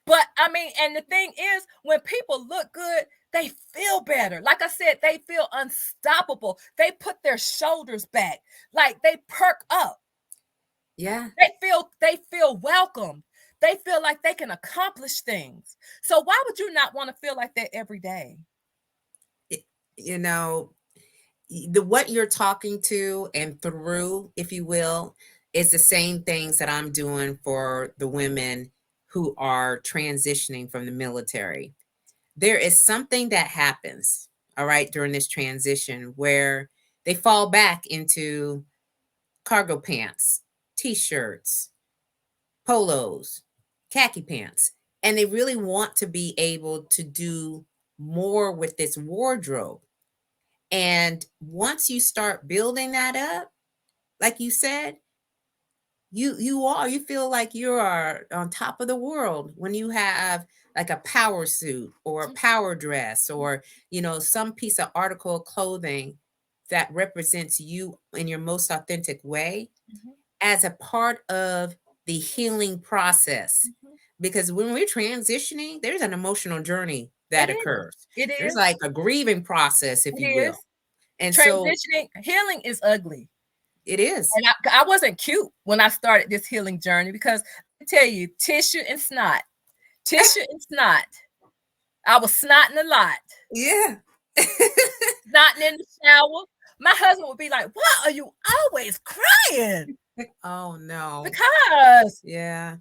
But I mean, and the thing is, when people look good, they feel better. Like I said, they feel unstoppable. They put their shoulders back, like they perk up. Yeah. They feel welcome. They feel like they can accomplish things. So why would you not want to feel like that every day? You know, what you're talking to and through, if you will, is the same things that I'm doing for the women who are transitioning from the military. There is something that happens, all right, during this transition where they fall back into cargo pants, t-shirts, polos, khaki pants, and they really want to be able to do more with this wardrobe. And once you start building that up, like you said, you feel like you are on top of the world when you have like a power suit or a power dress, or some piece of article of clothing that represents you in your most authentic way as a part of the healing process. Because when we're transitioning, there's an emotional journey that occurs. There's like a grieving process, if you will. And transitioning, healing is ugly. It is. And I wasn't cute when I started this healing journey, because I tell you, tissue and snot. I was snotting a lot. Yeah. Snotting in the shower. My husband would be like, why are you always crying? Oh, no. Because. Yeah.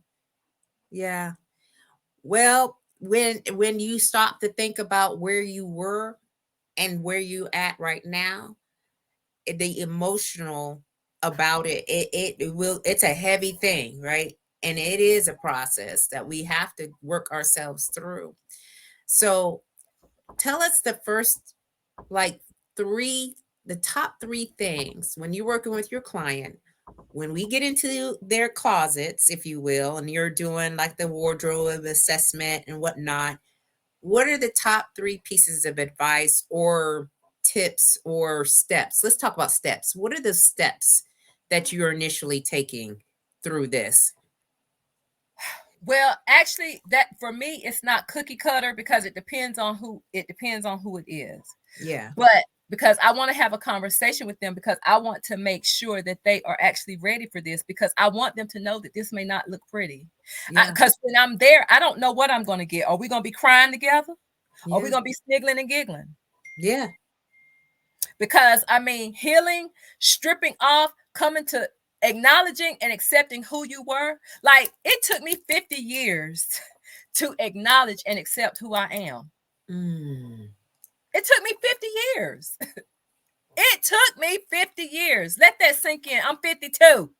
Well, when you stop to think about where you were and where you at right now, the emotional about it's a heavy thing, right? And it is a process that we have to work ourselves through. So tell us the first, the top 3 things when you're working with your client, when we get into their closets, if you will, and you're doing like the wardrobe assessment and whatnot. What are the top 3 pieces of advice or tips or steps? Let's talk about steps. What are the steps that you're initially taking through this? Well, actually, that for me, it's not cookie cutter because it depends on who it is. Yeah. But because I want to have a conversation with them, because I want to make sure that they are actually ready for this, because I want them to know that this may not look pretty. Yeah. Because when I'm there, I don't know what I'm going to get. Are we going to be crying together? Are we Yeah. going to be sniggling and giggling? Yeah. Because I mean, healing, stripping off, coming to acknowledging and accepting who you were. Like, it took me 50 years to acknowledge and accept who I am. Mm. It took me 50 years. It took me 50 years. Let that sink in. I'm 52.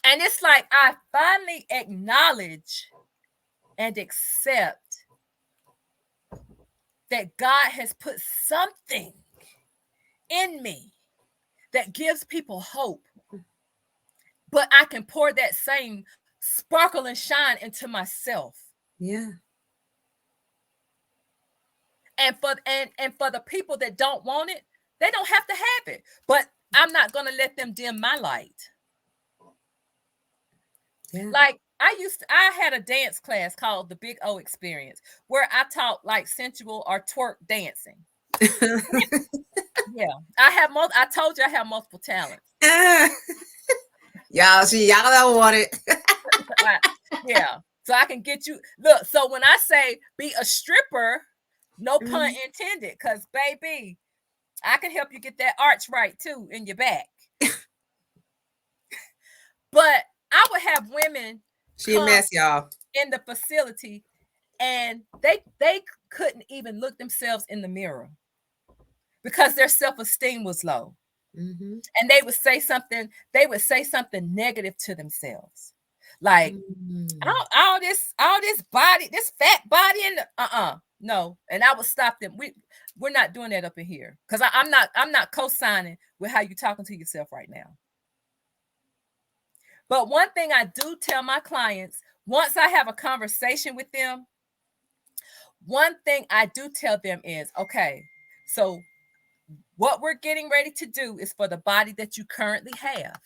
And it's like I finally acknowledge and accept that God has put something in me that gives people hope. But I can pour that same sparkle and shine into myself. Yeah. And for the people that don't want it, they don't have to have it. But I'm not going to let them dim my light. Yeah. Like, I had a dance class called the Big O Experience, where I taught like sensual or twerk dancing. Yeah, I told you I have multiple talents. Y'all don't want it. Yeah, so I can get you. Look, so when I say be a stripper, no pun intended, because baby, I can help you get that arch right too in your back. But I would have women She a mess, y'all, in the facility, and they couldn't even look themselves in the mirror because their self-esteem was low. And they would say something negative to themselves, like all this body, this fat body, and no. And I would stop them. We're not doing that up in here, because I'm not co-signing with how you're talking to yourself right now. But one thing I do tell my clients, once I have a conversation with them, one thing I do tell them is, okay, so what we're getting ready to do is for the body that you currently have.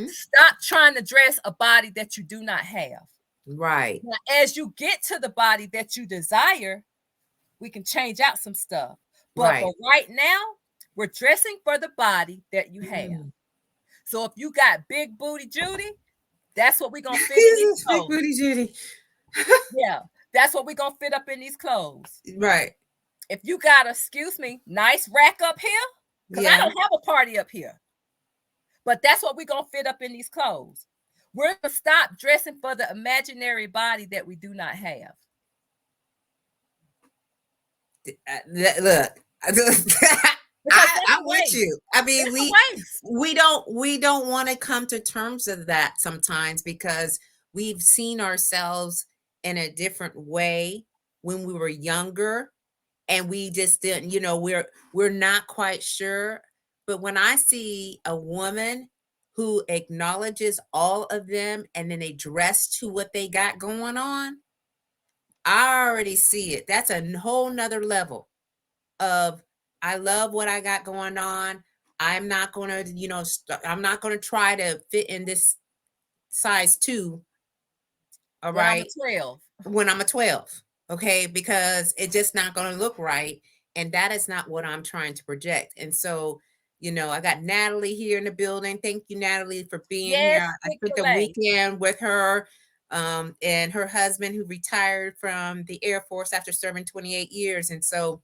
Stop trying to dress a body that you do not have. Right. Now, as you get to the body that you desire, we can change out some stuff. But for right now, we're dressing for the body that you have. So if you got big booty Judy, that's what we're going to fit in these clothes. Big booty Judy. Yeah, that's what we're going to fit up in these clothes. Right. If you got, excuse me, nice rack up here, because I don't have a party up here. But that's what we're going to fit up in these clothes. We're going to stop dressing for the imaginary body that we do not have. Look. I'm with you. I mean, we don't want to come to terms with that sometimes, because we've seen ourselves in a different way when we were younger, and we just didn't, we're not quite sure. But when I see a woman who acknowledges all of them and then they dress to what they got going on, I already see it. That's a whole nother level of, I love what I got going on. I'm not going to, I'm not going to try to fit in this size 2. All right. When I'm a 12. Okay. Because it's just not going to look right. And that is not what I'm trying to project. And so, I got Natalie here in the building. Thank you, Natalie, for being here. I spent the weekend with her and her husband, who retired from the Air Force after serving 28 years. And so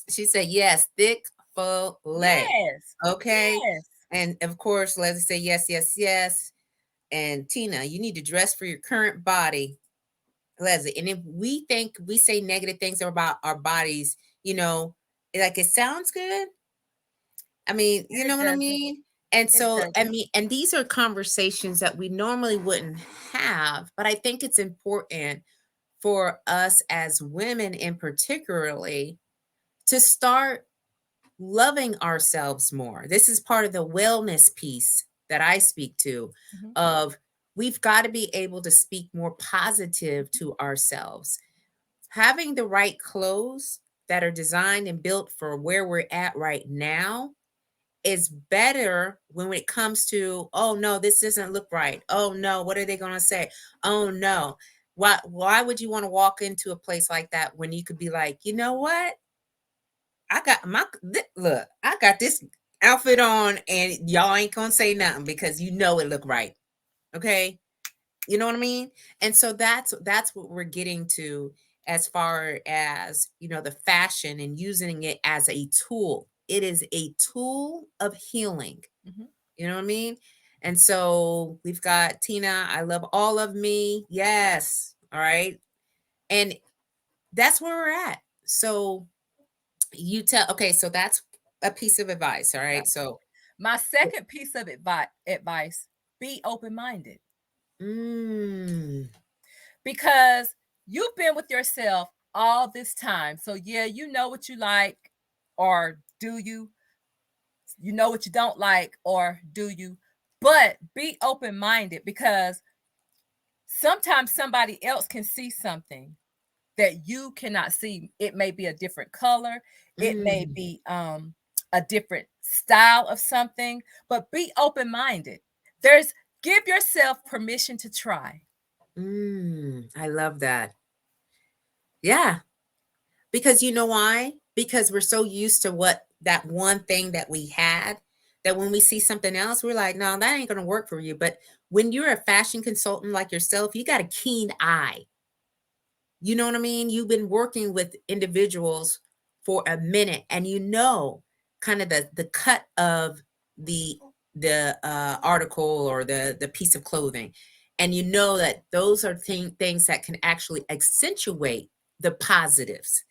she said, yes, thick, full leg. Yes. Okay. Yes. And of course, Leslie say yes, yes, yes. And Tina, you need to dress for your current body, Leslie. And if we say negative things about our bodies, like, it sounds good. I mean, you know what I mean? And so, I mean, and these are conversations that we normally wouldn't have, but I think it's important for us as women in particularly to start loving ourselves more. This is part of the wellness piece that I speak to, of we've got to be able to speak more positive to ourselves. Having the right clothes that are designed and built for where we're at right now is better when it comes to, oh no, this doesn't look right. Oh no, what are they going to say? Oh no. Why would you want to walk into a place like that when you could be like, you know what? Look, I got this outfit on and y'all ain't going to say nothing because you know it look right. Okay? You know what I mean? And so that's what we're getting to as far as, the fashion and using it as a tool. It is a tool of healing. Mhm. You know what I mean? And so we've got Tina, I love all of me. Yes. All right. And that's where we're at. So okay, so that's a piece of advice. All Yeah. right. So My second piece of advice, be open-minded. Because you've been with yourself all this time. So yeah, you know what you like, or do you? You know what you don't like, or do you? But be open-minded, because sometimes somebody else can see something that you cannot see. It may be a different color, it may be a different style of something, but be open-minded. Give yourself permission to try. I love that. Yeah. Because you know why? Because we're so used to what that one thing that we had, that when we see something else, we're like, no, that ain't going to work for you. But when you're a fashion consultant like yourself, you got a keen eye. You know what I mean? You've been working with individuals for a minute, and kind of the cut of the article or the piece of clothing, and you know that those are things that can actually accentuate the positives.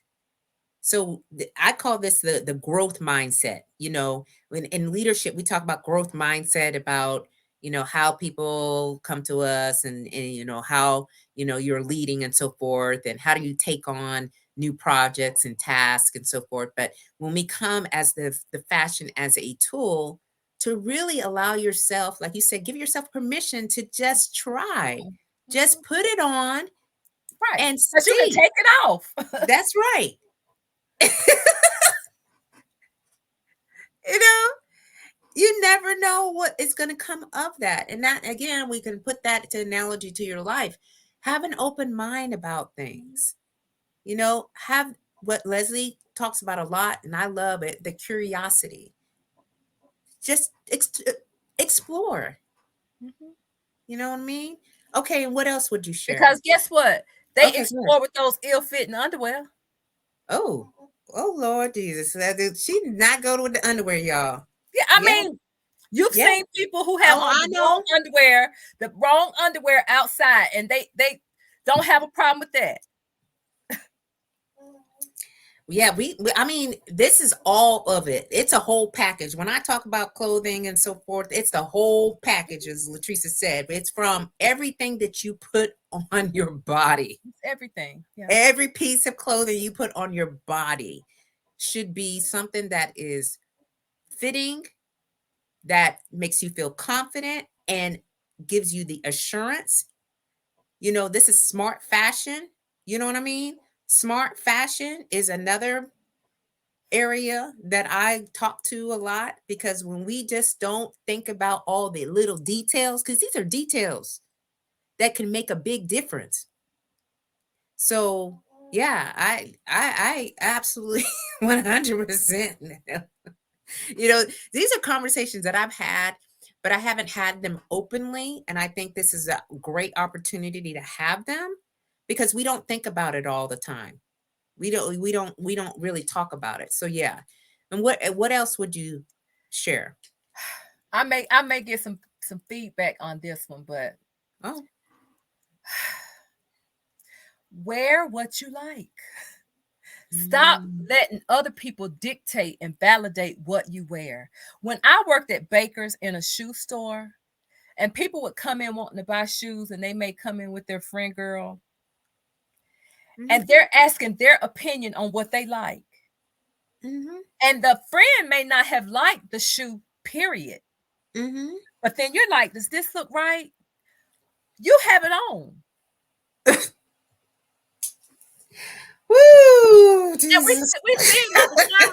So I call this the growth mindset. In leadership, we talk about growth mindset, about how people come to us, and how you're leading and so forth, and how do you take on new projects and tasks and so forth. But when we come as the fashion as a tool to really allow yourself, like you said, give yourself permission to just try, just put it on, Right, and because you can see. take it off. That's right. you know you never know what is going to come of that. And that, again, we can put that to analogy to your life. Have an open mind about things. Have what Leslie talks about a lot, and I love it, the curiosity. Just explore. You know what I mean? Okay, and what else would you share? Because guess what? They Okay, good. explore with those ill-fitting underwear. Oh, Lord Jesus. She did not go with the underwear, y'all. Yeah, I Yeah. mean, you've Yeah. seen people who have Oh, on I know. the wrong underwear outside, and they don't have a problem with that. Yeah, I mean, this is all of it. It's a whole package. When I talk about clothing and so forth, it's the whole package, as Latressa said. It's from everything that you put on your body. It's everything. Yeah. Every piece of clothing you put on your body should be something that is fitting, that makes you feel confident, and gives you the assurance. This is smart fashion. You know what I mean? Smart fashion is another area that I talk to a lot, because when we just don't think about all the little details, because these are details that can make a big difference. So yeah, I absolutely 100%. These are conversations that I've had, but I haven't had them openly, and I think this is a great opportunity to have them, because we don't think about it all the time. We don't really talk about it. So yeah. And what else would you share? I may get some feedback on this one, but Oh. wear what you like. Stop letting other people dictate and validate what you wear. When I worked at Baker's in a shoe store, and people would come in wanting to buy shoes, and they may come in with their friend girl, and they're asking their opinion on what they like. And the friend may not have liked the shoe, period. But then you're like, does this look right? You have it on. Woo! And we Jesus. see it all the time.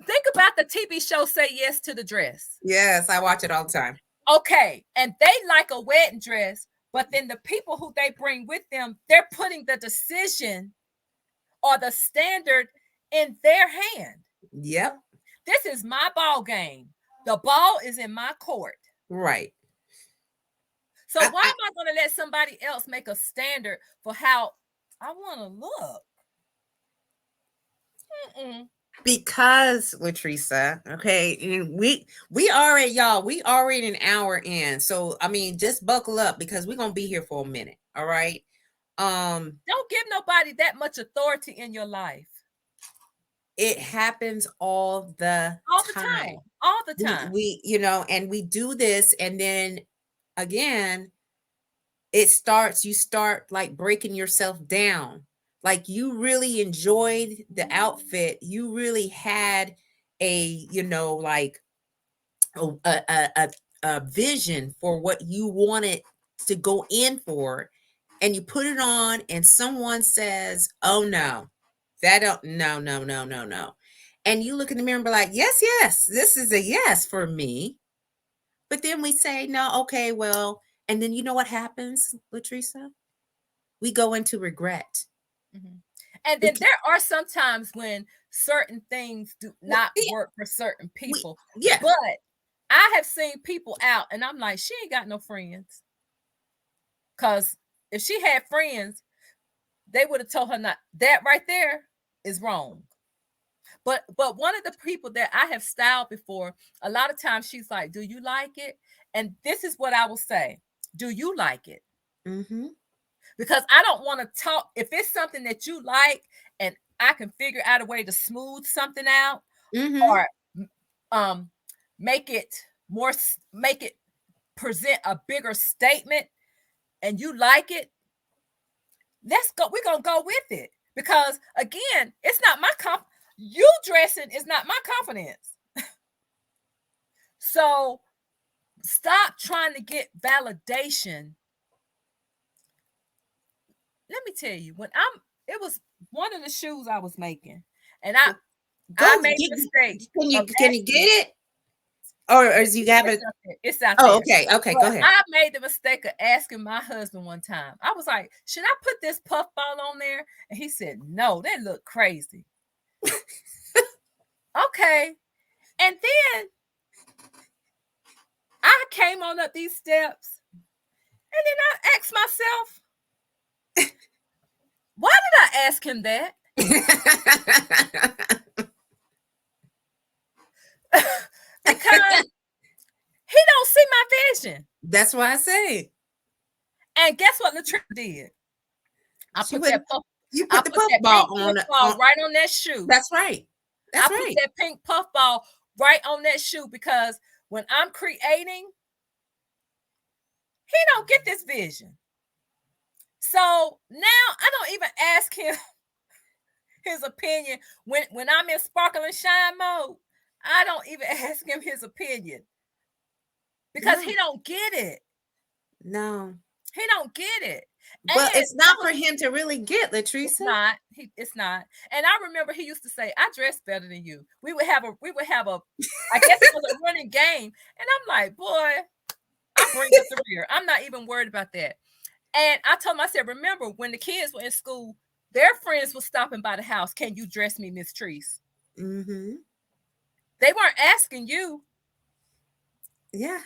Think about the TV show Say Yes to the Dress. Yes, I watch it all the time. Okay, and they like a wedding dress, but then the people who they bring with them, they're putting the decision or the standard in their hand. Yep. This is my ball game. The ball is in my court. Right. So why am I going to let somebody else make a standard for how I want to look? Because Latressa, okay, and we already, y'all, we already an hour in. So I mean, just buckle up because we're gonna be here for a minute. All right. Don't give nobody that much authority in your life. It happens all the time. All the time. We you know, and we do this, and then again, you start like breaking yourself down. Like you really enjoyed the outfit. You really had a, like a vision for what you wanted to go in for, and you put it on, and someone says, "Oh no, that don't no," and you look in the mirror and be like, "Yes, this is a yes for me." But then we say, "No, okay, well," and then you know what happens, Latressa? We go into regret. And then there are some times when certain things do not work for certain people. But I have seen people out and I'm like, she ain't got no friends. Because if she had friends, they would have told her not. That right there is wrong. But one of the people that I have styled before, a lot of times she's like, do you like it? And this is what I will say. Do you like it? Because I don't want to talk. If it's something that you like and I can figure out a way to smooth something out or make it present a bigger statement and you like it, let's go. We're going to go with it. Because again, it's not my you dressing is not my confidence. So stop trying to get validation. Let me tell you, it was one of the shoes I was making, and I made a mistake. Can you get it? Or is you have it? It's out there. Oh, okay. Okay, go ahead. I made the mistake of asking my husband one time. I was like, should I put this puffball on there? And he said, no, that looked crazy. Okay. And then I came on up these steps, and then I asked myself, why did I ask him that? Because he don't see my vision. That's why I say. And guess what Latressa did? You put the puffball on right on that shoe. That's right. I put that pink puffball right on that shoe because when I'm creating, he don't get this vision. So now I don't even ask him his opinion when I'm in sparkle and shine mode. I don't even ask him his opinion because he don't get it. No, he don't get it. But it's not for him to really get, Latressa. It's not. It's not. And I remember he used to say, "I dress better than you." We would have a. I guess it was a running game, and I'm like, boy, I bring up the rear. I'm not even worried about that. And I told him, I said, remember when the kids were in school, their friends were stopping by the house. Can you dress me, Miss Treese? They weren't asking you. Yeah.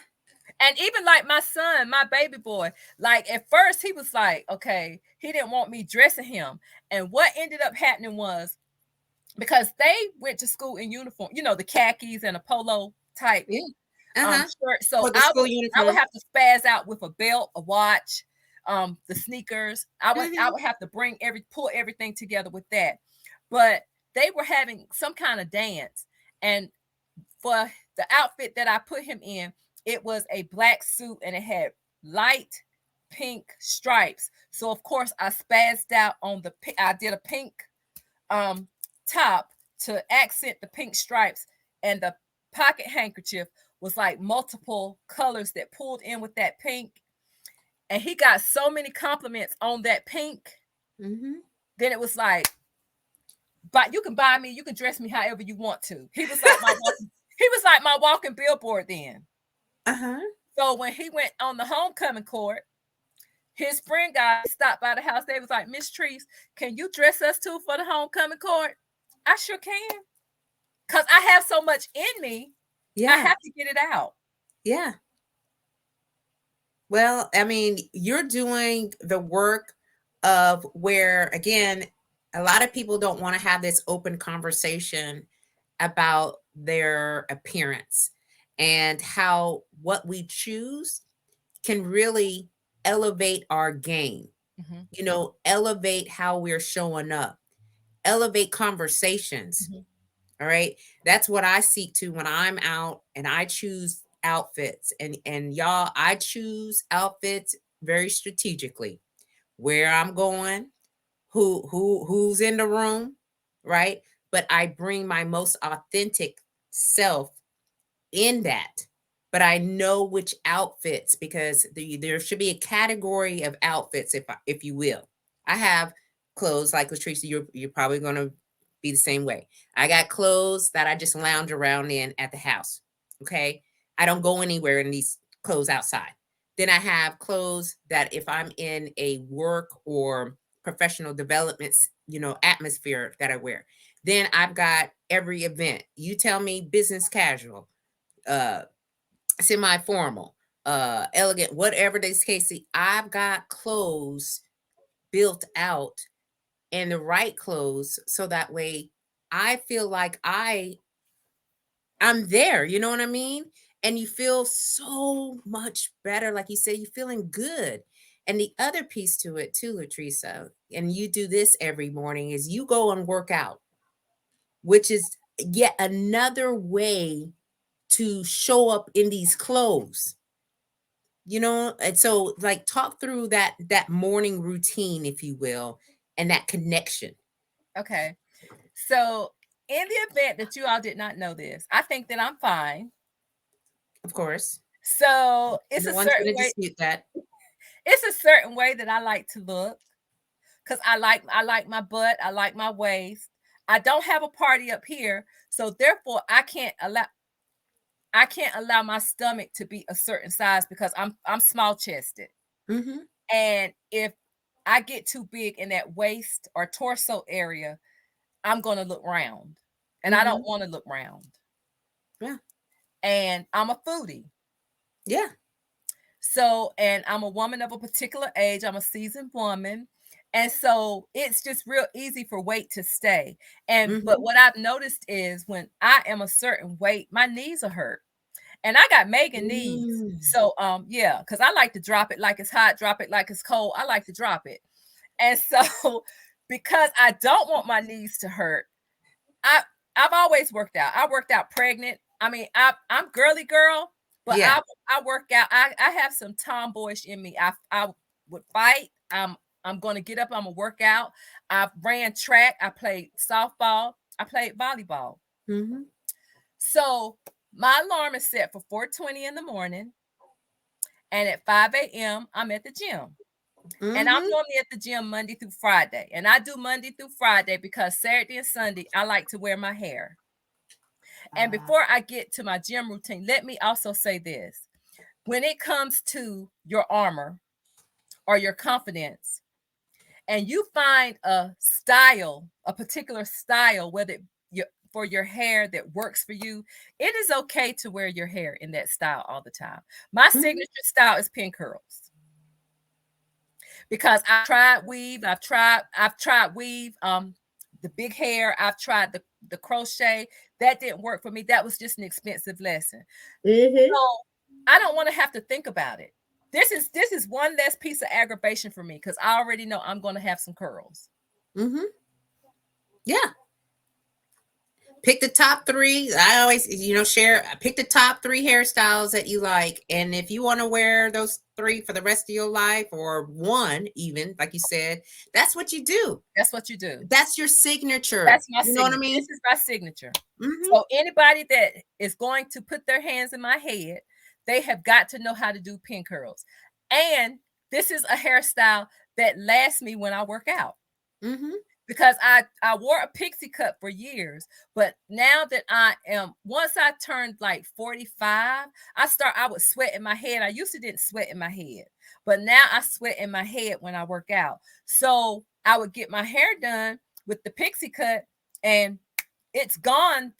And even like my son, my baby boy, like at first he was like, okay, he didn't want me dressing him. And what ended up happening was because they went to school in uniform, the khakis and a polo type shirt. So I would have to spaz out with a belt, a watch, the sneakers. I would have to pull everything together with that. But they were having some kind of dance. And for the outfit that I put him in, it was a black suit and it had light pink stripes. So of course I spazzed out on I did a pink top to accent the pink stripes, and the pocket handkerchief was like multiple colors that pulled in with that pink. And he got so many compliments on that pink. Then it was like, but you can buy me, you can dress me however you want to. He was like my walking billboard then. Uh-huh. So when he went on the homecoming court, his friend guy stopped by the house. They was like, Miss Treese, can you dress us too for the homecoming court? I sure can. Because I have so much in me. Yeah. I have to get it out. Yeah. Well, I mean, you're doing the work of where, again, a lot of people don't want to have this open conversation about their appearance and how what we choose can really elevate our game, elevate how we're showing up, elevate conversations. All right. That's what I seek to when I'm out and I choose outfits. And y'all, I choose outfits very strategically. Where I'm going, who's in the room, right? But I bring my most authentic self in that. But I know which outfits because there should be a category of outfits, if you will. I have clothes like Latressa. You're probably going to be the same way. I got clothes that I just lounge around in at the house. Okay, I don't go anywhere in these clothes outside. Then I have clothes that if I'm in a work or professional development, atmosphere that I wear. Then I've got every event. You tell me business casual, uh semi-formal, elegant, whatever this case. I've got clothes built out and the right clothes so that way I feel like I'm there, you know what I mean? And you feel so much better, like you said, you're feeling good. And the other piece to it too, Latressa, and you do this every morning, is you go and work out, which is yet another way to show up in these clothes. And so like talk through that morning routine, if you will, and that connection. Okay. So in the event that you all did not know this, I think that I'm fine. Of course. So it's No a one's certain going to way. dispute that. It's a certain way that I like to look. Because I like my butt, I like my waist. I don't have a party up here, so therefore I can't allow my stomach to be a certain size because I'm small chested. Mm-hmm. And if I get too big in that waist or torso area, I'm going to look round. And I don't want to look round. Yeah. And I'm a foodie. Yeah. So, and I'm a woman of a particular age. I'm a seasoned woman. And so it's just real easy for weight to stay. And but what I've noticed is when I am a certain weight, my knees are hurt. And I got Megan knees. So yeah, because I like to drop it like it's hot, drop it like it's cold. I like to drop it. And so because I don't want my knees to hurt, I've always worked out. I worked out pregnant. I mean, I'm girly girl, but Yeah. I work out. I have some tomboyish in me. I would fight. I'm going to get up. I'm gonna work out. I ran track. I played softball. I played volleyball. So my alarm is set for 4:20 in the morning, and at 5 a.m. I'm at the gym. And I'm normally at the gym Monday through Friday. And I do Monday through Friday because Saturday and Sunday, I like to wear my hair. And before I get to my gym routine, let me also say this. When it comes to your armor or your confidence, and you find a style, a particular style, whether for your hair that works for you, it is okay to wear your hair in that style all the time. My signature style is pin curls. Because I've tried weave, I've tried weave, the big hair, I've tried the crochet. That didn't work for me. That was just an expensive lesson. So I don't want to have to think about it. This is one less piece of aggravation for me because I already know I'm going to have some curls. Yeah. Pick the top 3. I always, share. Pick the top 3 hairstyles that you like, and if you want to wear those 3 for the rest of your life, or 1, even like you said, that's what you do. That's what you do. That's your signature. That's my signature. Know what I mean? This is my signature. So anybody that is going to put their hands in my head, they have got to know how to do pin curls. And this is a hairstyle that lasts me when I work out. because I wore a pixie cut for years, but now that once I turned like 45, I would sweat in my head. I used to didn't sweat in my head, but now I sweat in my head when I work out. So I would get my hair done with the pixie cut, and it's gone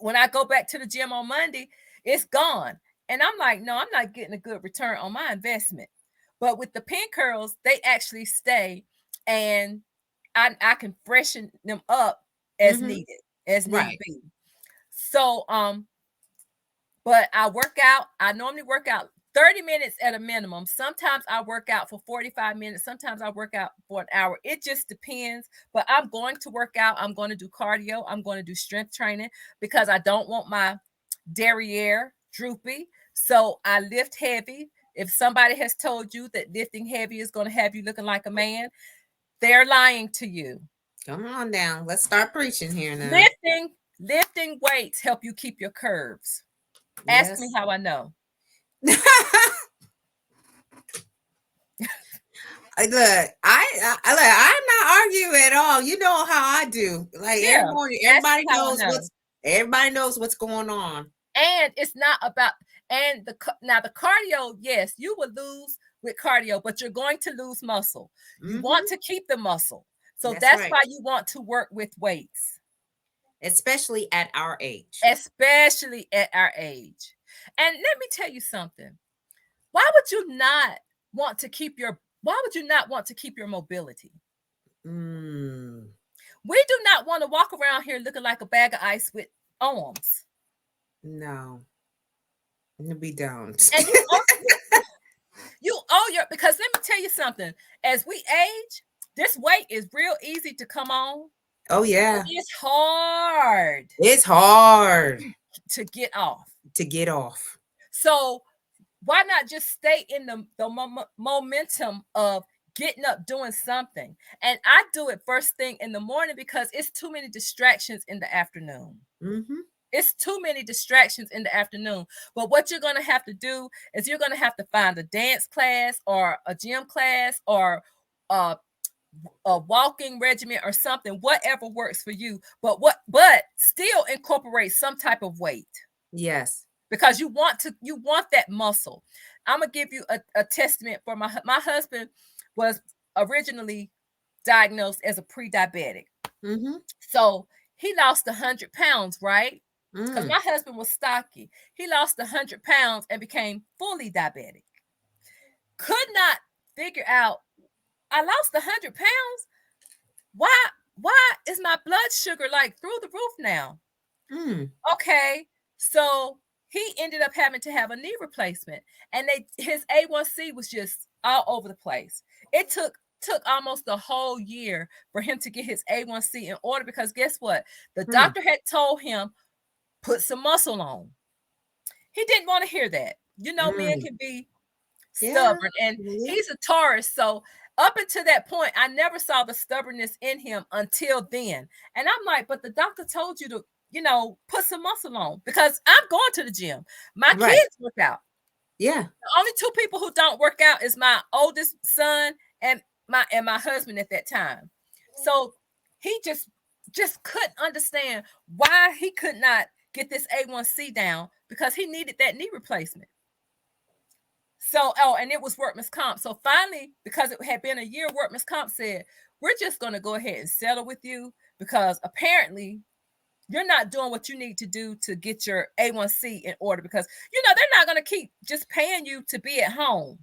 when I go back to the gym on Monday, it's gone. And I'm like, no, I'm not getting a good return on my investment. But with the pin curls, they actually stay, and I can freshen them up as needed, as need be. So, but I work out. I normally work out 30 minutes at a minimum. Sometimes I work out for 45 minutes. Sometimes I work out for an hour. It just depends. But I'm going to work out. I'm going to do cardio. I'm going to do strength training because I don't want my derriere droopy. So I lift heavy. If somebody has told you that lifting heavy is going to have you looking like a man, they're lying to you. Come on now. Let's start preaching here now. Lifting weights help you keep your curves. Yes. Ask me how I know. Look, I'm not arguing at all. You know how I do. Like every morning, everybody knows what's going on. And it's not about the cardio. Yes, you will lose with cardio, but you're going to lose muscle. You want to keep the muscle, so that's why you want to work with weights, especially at our age. And let me tell you something. Why would you not want to keep your mobility? We do not want to walk around here looking like a bag of ice with arms. No, we don't. And because let me tell you something. As we age, this weight is real easy to come on. Oh yeah. It's hard. It's hard to get off. So why not just stay in the momentum of getting up, doing something? And I do it first thing in the morning because it's too many distractions in the afternoon. It's too many distractions in the afternoon. But what you're going to have to do is you're going to have to find a dance class or a gym class or a walking regimen or something, whatever works for you. But still incorporate some type of weight. Yes. Because you want that muscle. I'm gonna give you a testament for my husband was originally diagnosed as a pre-diabetic. So he lost 100 pounds, right? Because my husband was stocky. He lost 100 pounds and became fully diabetic. Could not figure out, I lost 100 pounds. Why is my blood sugar like through the roof now? Okay, so he ended up having to have a knee replacement, and his A1C was just all over the place. It took almost the whole year for him to get his A1C in order because guess what? The doctor had told him, put some muscle on. He didn't want to hear that. You know, men can be stubborn, and he's a Taurus, so up until that point, I never saw the stubbornness in him until then. And I'm like, but the doctor told you to, put some muscle on because I'm going to the gym. My kids work out. Yeah. The only two people who don't work out is my oldest son and my husband at that time. So he just couldn't understand why he could not get this A1C down because he needed that knee replacement. So, and it was workman's comp. So finally, because it had been a year, workman's comp said, we're just going to go ahead and settle with you because apparently you're not doing what you need to do to get your A1C in order because, they're not going to keep just paying you to be at home.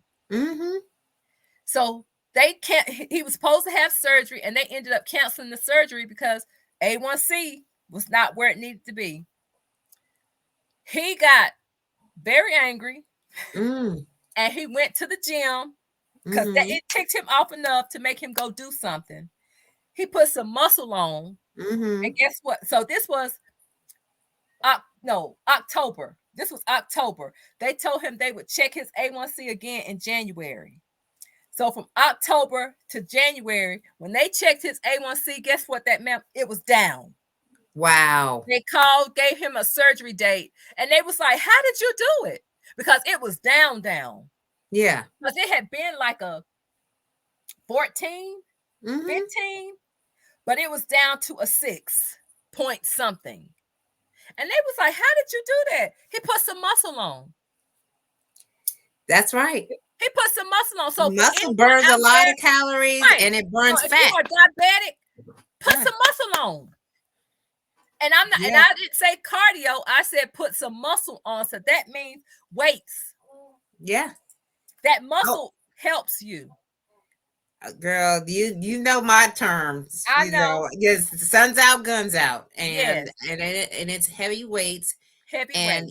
So he was supposed to have surgery and they ended up canceling the surgery because A1C was not where it needed to be. He got very angry and he went to the gym because it ticked him off enough to make him go do something. He put some muscle on. And guess what? So this was October. This was October. They told him they would check his A1C again in January. So from October to January, when they checked his A1C, guess what that meant? It was down. Wow. They gave him a surgery date, and they was like, how did you do it? Because it was down. Yeah. Because it had been like a 14, 15. but it was down to a 6 point something. And they was like, how did you do that? He put some muscle on. That's right. He put some muscle on. So muscle burns a lot of calories, right, and it burns so fat. If you are diabetic, put some muscle on. And I'm not, and I didn't say cardio. I said put some muscle on. So that means weights. Yeah. That muscle helps you. Girl, you know my terms. I know. Yes, sun's out, guns out. And yes. and it's heavy weights. And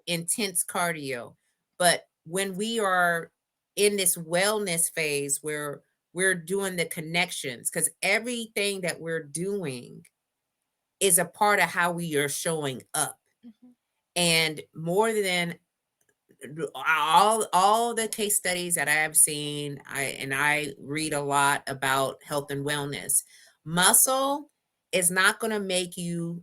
intense cardio. But when we are in this wellness phase where we're doing the connections, because everything that we're doing is a part of how we are showing up. Mm-hmm. And more than all the case studies that I have seen, I read a lot about health and wellness. Muscle is not going to make you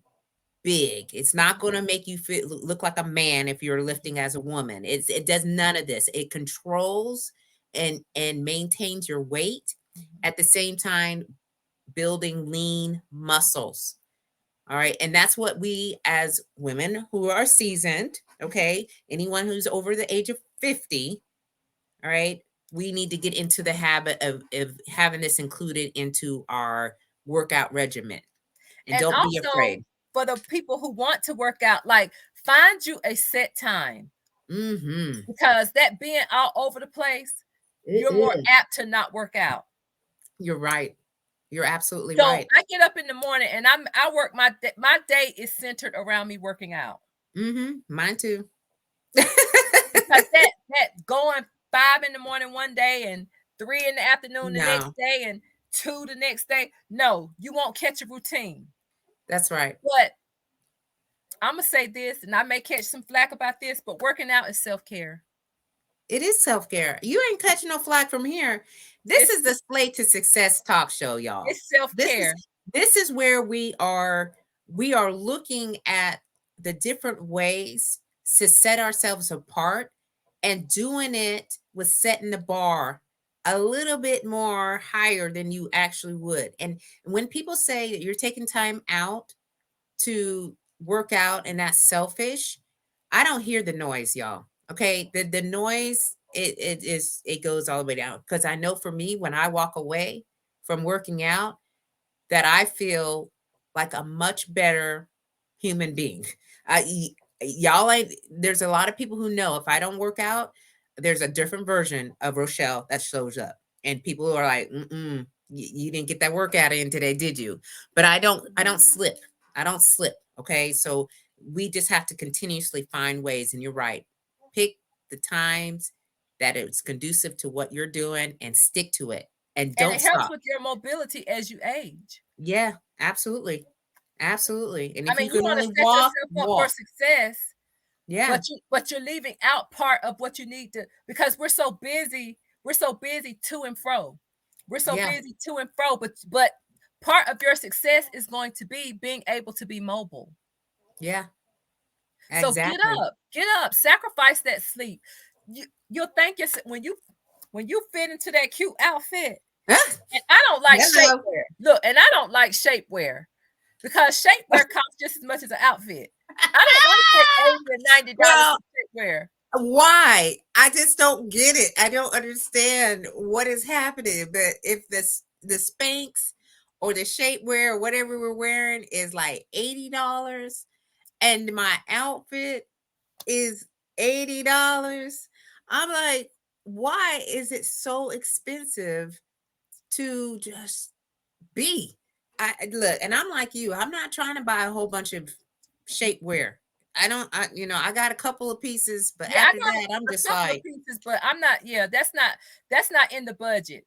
big. It's not going to make you look like a man if you're lifting as a woman. It does none of this. It controls and maintains your weight, at the same time building lean muscles. All right. And that's what we, as women who are seasoned, okay, anyone who's over the age of 50, all right, we need to get into the habit of having this included into our workout regimen. And don't also, be afraid. For the people who want to work out, like, find you a set time. Mm-hmm. Because that being all over the place, you're more apt to not work out. You're right. You're absolutely right. I get up in the morning and I work my day is centered around me working out. Mm-hmm. Mine too. Because that going 5 in the morning one day and 3 in the afternoon the next day and 2 the next day. No, you won't catch a routine. That's right. But I'm gonna say this, and I may catch some flack about this, but working out is self-care. It is self-care. You ain't catching no flack from here. This is the Slay to Success talk show, y'all. It's self-care. This is where we are looking at the different ways to set ourselves apart, and doing it with setting the bar a little bit more higher than you actually would. And when people say that you're taking time out to work out and that's selfish, I don't hear the noise, y'all. Okay, the noise, it goes all the way down, because I know for me, when I walk away from working out, that I feel like a much better human being. Y'all ain't, there's a lot of people who know if I don't work out, there's a different version of Rochelle that shows up, and people are like, you didn't get that workout in today, did you? But I don't slip. I don't slip. Okay, so we just have to continuously find ways. And you're right. Pick the times that it's conducive to what you're doing and stick to it. And don't stop. And it helps with your mobility as you age. Yeah, absolutely. Absolutely. And if you can only walk for success, yeah. But you're leaving out part of what you need to, because we're so busy to and fro. We're so busy to and fro, but part of your success is going to be being able to be mobile. Yeah. Exactly. So get up, sacrifice that sleep. You'll thank yourself when you fit into that cute outfit. And I don't like shapewear. Look, and I don't like shapewear, because shapewear costs just as much as an outfit. I don't want to pay $80 and $90 for shapewear. Why? I just don't get it. I don't understand what is happening. But if the Spanx or the shapewear or whatever we're wearing is like $80 and my outfit is $80, I'm like, why is it so expensive to just be? Look, and I'm like you. I'm not trying to buy a whole bunch of shapewear. I got a couple of pieces, but after that, I'm just like pieces, but I'm not. Yeah, that's not in the budget.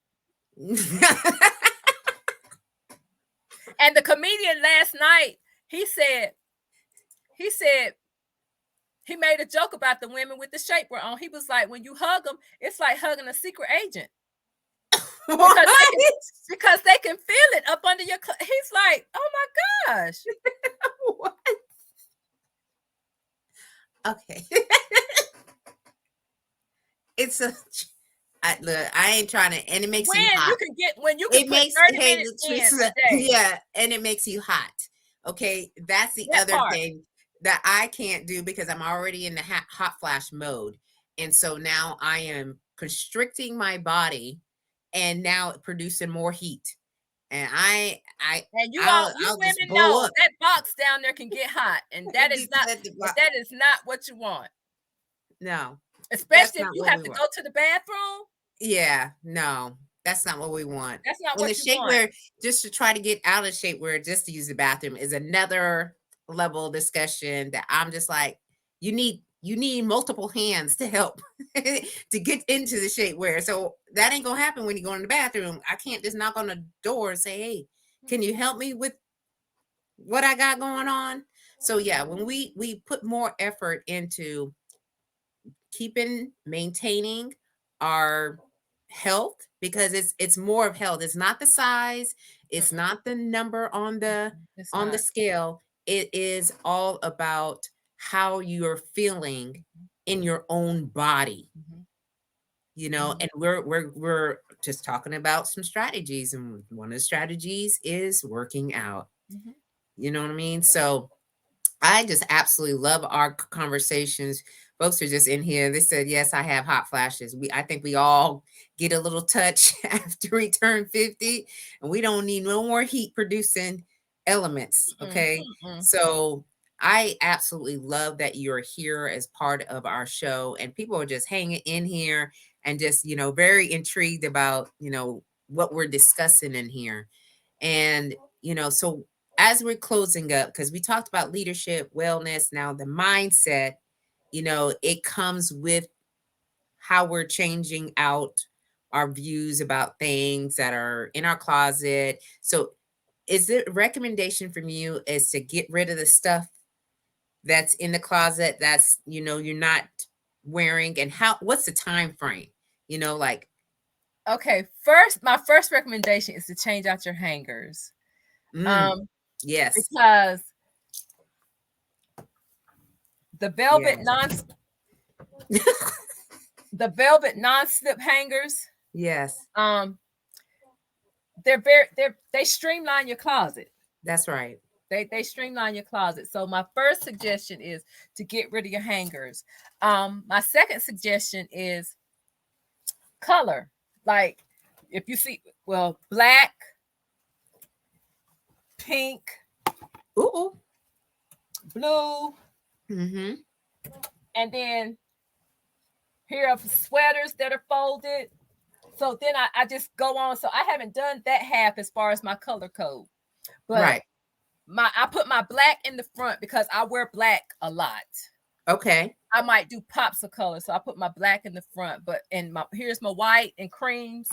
And the comedian last night, he said he made a joke about the women with the shapewear on. He was like, when you hug them, it's like hugging a secret agent. Because they can feel it up under your. He's like, oh my gosh. What? Okay. look, I ain't trying to, and it makes you When hot. you can It put makes, 30 hey, minutes in Latressa, a day. yeah, and it makes you hot. Okay, that's the That other part. thing that I can't do because I'm already in the hot flash mode, and so now I am constricting my body, and now producing more heat, and And you I'll just women blow know up. that box down there can get hot, and It gets that is not what you want. no, that's Especially if not you what have we to want. go to the bathroom. Yeah, no, that's not what we want. That's not And the what you want. shapewear, just to try to get out of shapewear, just to use the bathroom, is another level of discussion that I'm just like, you need multiple hands to help to get into the shapewear. So that ain't gonna happen when you go in the bathroom. I can't just knock on the door and say, "Hey, can you help me with what I got going on?" So yeah, when we put more effort into maintaining our health, because it's more of health. It's not the size, it's Mm-mm. not the number It's on the not. scale. It is all about how you're feeling in your own body, Mm-hmm. and we're just talking about some strategies, and one of the strategies is working out. Mm-hmm. You know what I mean? So I just absolutely love our conversations. Folks are just in here. They said, "Yes, I have hot flashes." I think we all get a little touch after we turn 50, and we don't need no more heat producing elements. Okay, Mm-mm. so I absolutely love that you're here as part of our show, and people are just hanging in here and just very intrigued about what we're discussing in here, and so as we're closing up, because we talked about leadership, wellness, now the mindset, it comes with how we're changing out our views about things that are in our closet. So, is it a recommendation from you is to get rid of the stuff that's in the closet that's you're not wearing, and what's the time frame? Like, Okay, my first recommendation is to change out your hangers. Yes. Because the velvet Yes. non the velvet non-slip hangers, Yes. they streamline your closet. That's right. They streamline your closet. So my first suggestion is to get rid of your hangers. My second suggestion is color. Like if you see, well, black, pink, Ooh. blue, Mm-hmm. and then here are sweaters that are folded. So then I just go on. So I haven't done that half as far as my color code, but Right. I put my black in the front because I wear black a lot. Okay. I might do pops of color, so I put my black in the front, but here's my white and creams.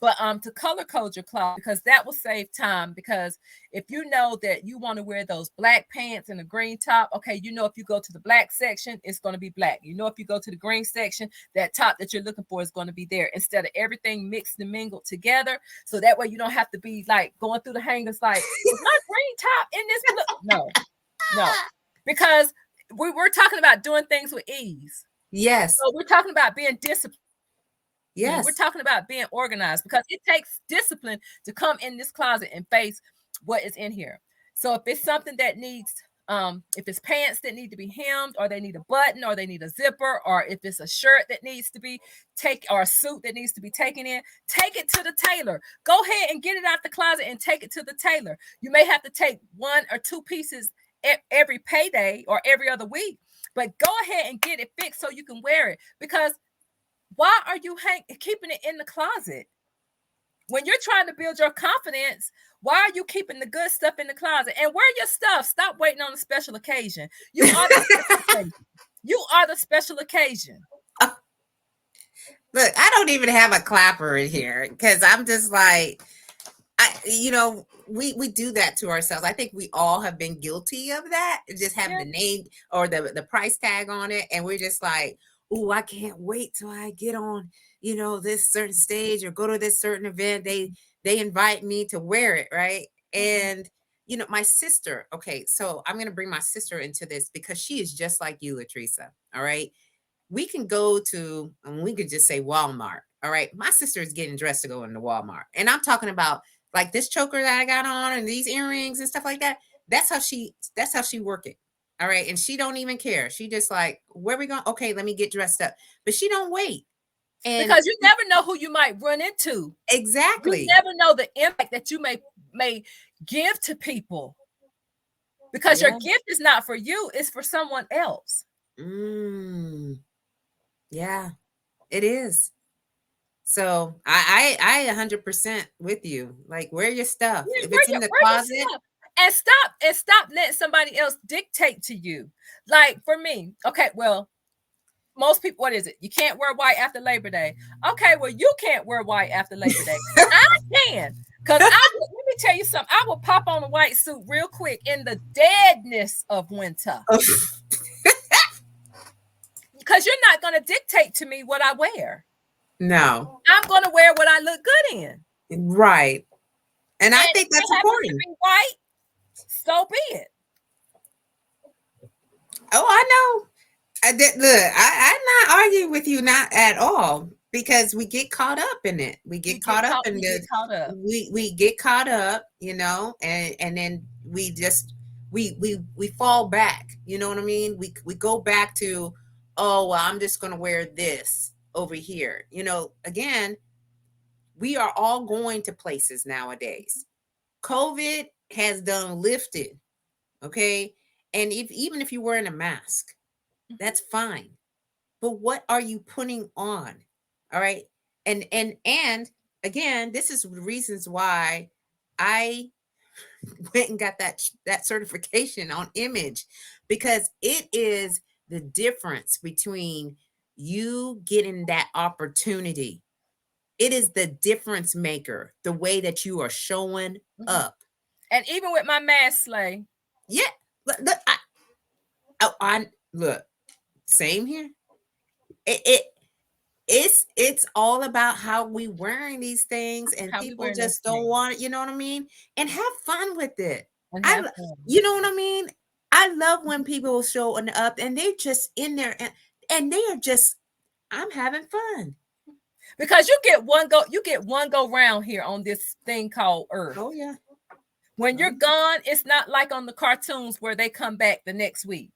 But to color code your closet, because that will save time. Because if you know that you want to wear those black pants and a green top, okay, if you go to the black section, it's going to be black. If you go to the green section, that top that you're looking for is going to be there, instead of everything mixed and mingled together. So that way you don't have to be like going through the hangers like, is my green top in this blue? No, because we're talking about doing things with ease. Yes. So we're talking about being disciplined. We're Yes. talking about being organized, because it takes discipline to come in this closet and face what is in here. So if it's something that needs, if it's pants that need to be hemmed, or they need a button, or they need a zipper, or if it's a shirt that needs to be or a suit that needs to be taken in, take it to the tailor. Go ahead and get it out the closet and take it to the tailor. You may have to take 1 or 2 pieces every payday or every other week, but go ahead and get it fixed so you can wear it. Because why are you keeping it in the closet? When you're trying to build your confidence, why are you keeping the good stuff in the closet? And wear your stuff. Stop waiting on a special occasion. You are the special occasion. You are the special occasion. Look, I don't even have a clapper in here because I'm just like, we do that to ourselves. I think we all have been guilty of that, just having Yeah. the name or the price tag on it, and we're just like, oh, I can't wait till I get on, this certain stage or go to this certain event. They invite me to wear it, right? And my sister. Okay, so I'm gonna bring my sister into this because she is just like you, Latressa. All right, we can go to, and we could just say Walmart. All right. My sister is getting dressed to go into Walmart. And I'm talking about like this choker that I got on and these earrings and stuff like that. That's how she work it. All right. And she don't even care. She just like, where we going? Okay, let me get dressed up. But she don't wait. And because you never know who you might run into. exactly. You never know the impact that you may give to people. Because your gift is not for you, it's for someone else. Yeah, it is. So I 100% with you. Like, wear your stuff. If it's in the closet. And stop letting somebody else dictate to you. Like for me, okay, well, most people, what is it? You can't wear white after Labor Day. Okay, well, you can't wear white after Labor Day. I can. Because let me tell you something. I will pop on a white suit real quick in the deadness of winter. Because you're not going to dictate to me what I wear. No. I'm going to wear what I look good in. Right. And I think that's important. To be white, so be it. Oh, I know. Look, I'm not arguing with you, not at all, because we get caught up in it. We get caught up, you know, and then we just we fall back. You know what I mean? We go back to, oh, well, I'm just gonna wear this over here. You know, again, we are all going to places nowadays. COVID has done lifted, okay? And even if you're wearing a mask, that's fine. But what are you putting on? All right. And again, this is the reasons why I went and got that certification on image, because it is the difference between you getting that opportunity. It is the difference maker, the way that you are showing up. And even with my mask, Slay. Yeah. Look, look, same here. It's all about how we wearing these things, and people just don't want it, you know what I mean? And have fun with it. You know what I mean? I love when people show up and they're just in there and they are just, I'm having fun. Because you get one go round here on this thing called Earth. Oh yeah. When you're gone, it's not like on the cartoons where they come back the next week.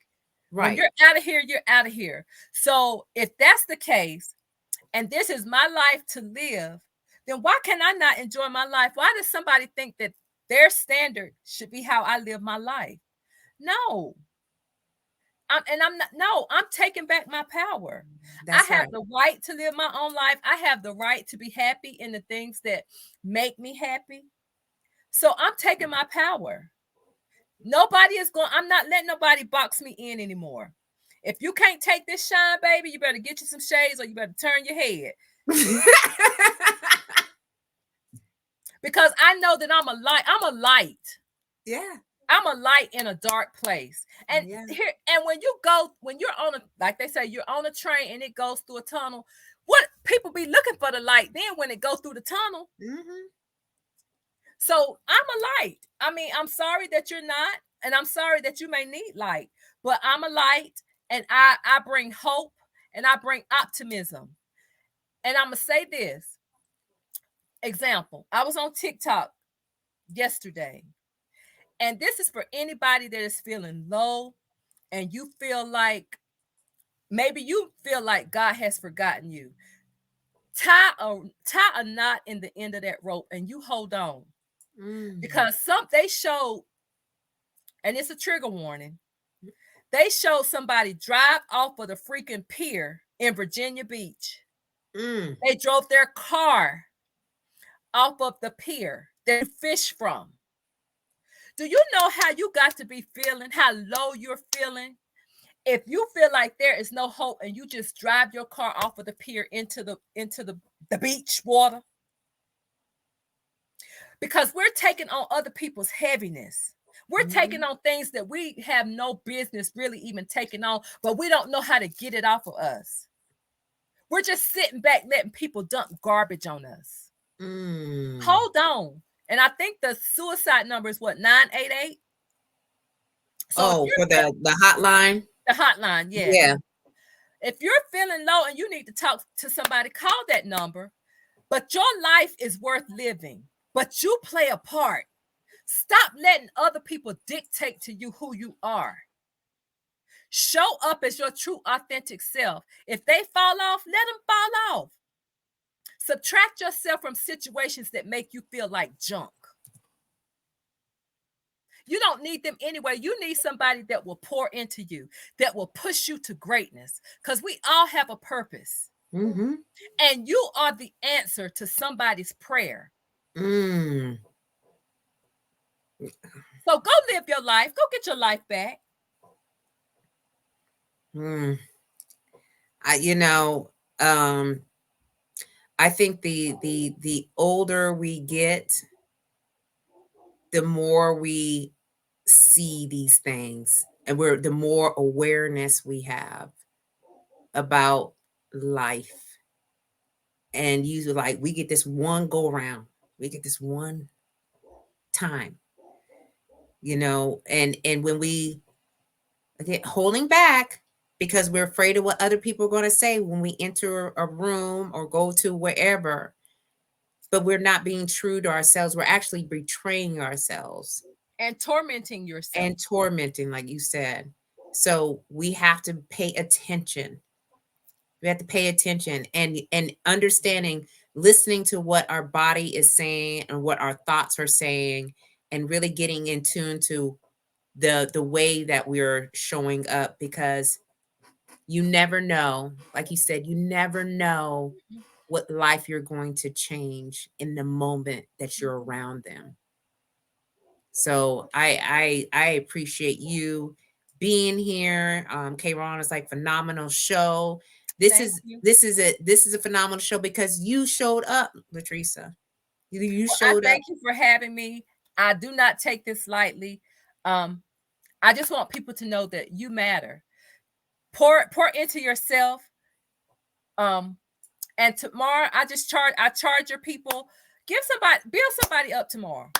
Right. When you're out of here, you're out of here. So if that's the case, and this is my life to live, then why can I not enjoy my life? Why does somebody think that their standard should be how I live my life? No. I'm taking back my power. I have the right to live my own life. I have the right to be happy in the things that make me happy. So I'm taking my power. I'm not letting nobody box me in anymore. If you can't take this shine, baby, you better get you some shades or you better turn your head. Because I know that I'm a light. Yeah. I'm a light in a dark place. And when you're on like they say, you're on a train and it goes through a tunnel, what people be looking for the light then when it goes through the tunnel. So I'm a light. I mean, I'm sorry that you're not, and I'm sorry that you may need light, but I'm a light, and I bring hope and I bring optimism. And I'm going to say this. Example, I was on TikTok yesterday, and this is for anybody that is feeling low and you feel like, maybe you feel like God has forgotten you. Tie a knot in the end of that rope and you hold on. Because they showed, and it's a trigger warning, they showed somebody drive off of the freaking pier in Virginia Beach. They drove their car off of the pier they fish from. Do you know how you got to be feeling, how low you're feeling? If you feel like there is no hope and you just drive your car off of the pier into the beach water. Because we're taking on other people's heaviness. We're taking on things that we have no business really even taking on, but we don't know how to get it off of us. We're just sitting back letting people dump garbage on us. Hold on. And I think the suicide number is what, 988? So for the hotline? The hotline, yeah. Yeah. If you're feeling low and you need to talk to somebody, call that number. But your life is worth living, but you play a part. Stop letting other people dictate to you who you are. Show up as your true, authentic self. If they fall off, let them fall off. Subtract yourself from situations that make you feel like junk. You don't need them anyway. You need somebody that will pour into you, that will push you to greatness, because we all have a purpose. Mm-hmm. And you are the answer to somebody's prayer. Mm. So go live your life. Go get your life back. Mm. I think the older we get, the more we see these things, and the more awareness we have about life. And you like, we get this one go around, we get this one time, and when we get holding back because we're afraid of what other people are going to say when we enter a room or go to wherever, but we're not being true to ourselves, we're actually betraying ourselves And tormenting yourself. and tormenting, like you said. So we have to pay attention. We have to pay attention and understanding, listening to what our body is saying and what our thoughts are saying, and really getting in tune to the way that we're showing up, because you never know, like you said, you never know what life you're going to change in the moment that you're around them. So I appreciate you being here. K-Ron, is like phenomenal show. Thank you. This is a phenomenal show because you showed up, Latressa. You Well, I showed up. thank you for having me. I do not take this lightly. I just want people to know that you matter. Pour into yourself. And tomorrow I charge your people. Build somebody up tomorrow.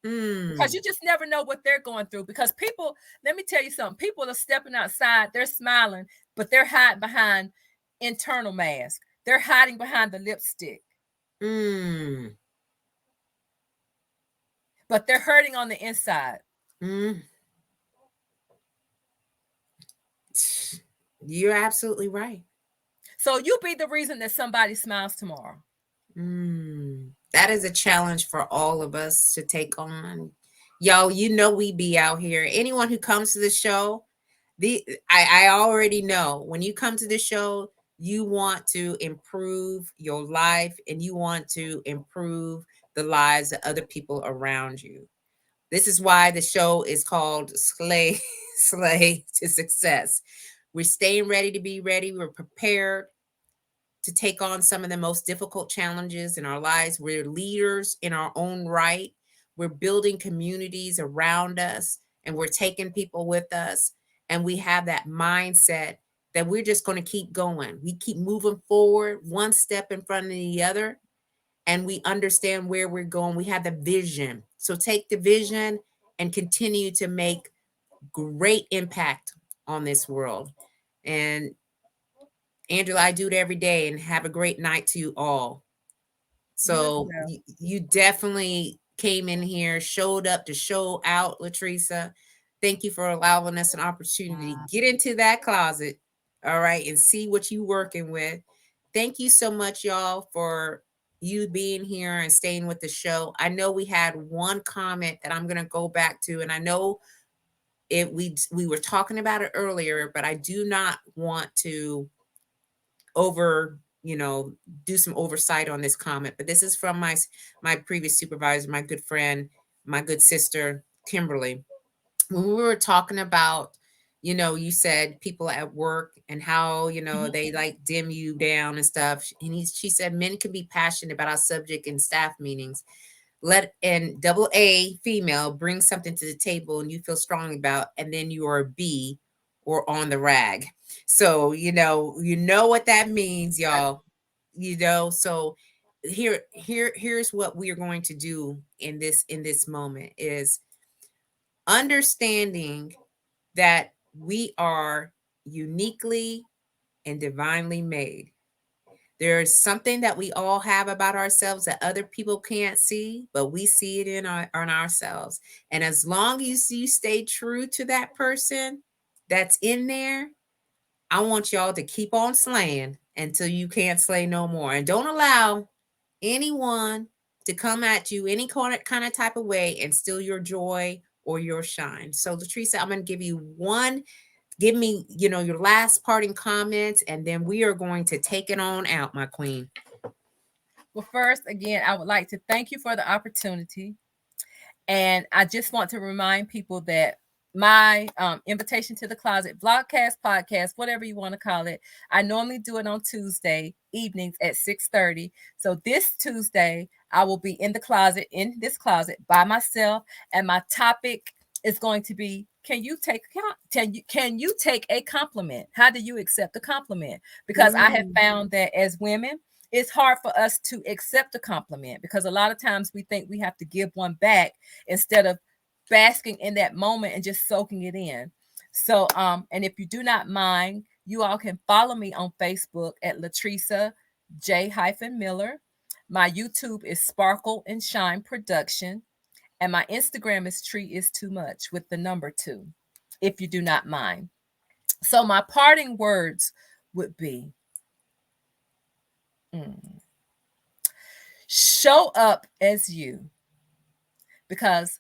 Because you just never know what they're going through. Because people, let me tell you something, people are stepping outside, they're smiling, but they're hiding behind internal mask. They're hiding behind the lipstick. But they're hurting on the inside. You're absolutely right. So you be the reason that somebody smiles tomorrow. That is a challenge for all of us to take on. Y'all, we be out here. Anyone who comes to the show, I already know when you come to the show, you want to improve your life and you want to improve the lives of other people around you. This is why the show is called Slay to Success. We're staying ready to be ready. We're prepared to take on some of the most difficult challenges in our lives. We're leaders in our own right. We're building communities around us and we're taking people with us. And we have that mindset that we're just going to keep going. We keep moving forward, one step in front of the other. And we understand where we're going. We have the vision. So take the vision and continue to make great impact on this world. And Angela, I do it every day, and have a great night to you all. So you definitely came in here, showed up to show out, Latressa. Thank you for allowing us an opportunity to get into that closet, all right, and see what you working with. Thank you so much, y'all, for you being here and staying with the show. I know we had one comment that I'm going to go back to, and I know we were talking about it earlier, but I do not want to do some oversight on this comment. But this is from my previous supervisor, my good friend, my good sister, Kimberly. When we were talking about, you said people at work and how, they like dim you down and stuff. And she said men can be passionate about our subject in staff meetings. And double A female bring something to the table and you feel strongly about, and then you are a B or on the rag. So, you know what that means, y'all. So here's what we are going to do in this moment is understanding that we are uniquely and divinely made. There's something that we all have about ourselves that other people can't see, but we see it on ourselves. And as long as you stay true to that person that's in there, I want y'all to keep on slaying until you can't slay no more. And don't allow anyone to come at you any kind of type of way and steal your joy or your shine. So, Latressa, I'm going to give you one. Give me, your last parting comments, and then we are going to take it on out, my queen. Well, first, again, I would like to thank you for the opportunity. And I just want to remind people that my invitation to the closet, Vlogcast, podcast, whatever you want to call it, I normally do it on Tuesday evenings at 6:30. So this Tuesday, I will be in this closet by myself, and my topic is going to be, can you take a compliment? How do you accept a compliment? Because I have found that as women, it's hard for us to accept a compliment, because a lot of times we think we have to give one back instead of basking in that moment and just soaking it in. So, and if you do not mind, you all can follow me on Facebook at Latressa J-Miller. My YouTube is Sparkle and Shine Production. And my Instagram is Tree is Too Much with the number 2, if you do not mind. So my parting words would be, show up as you, because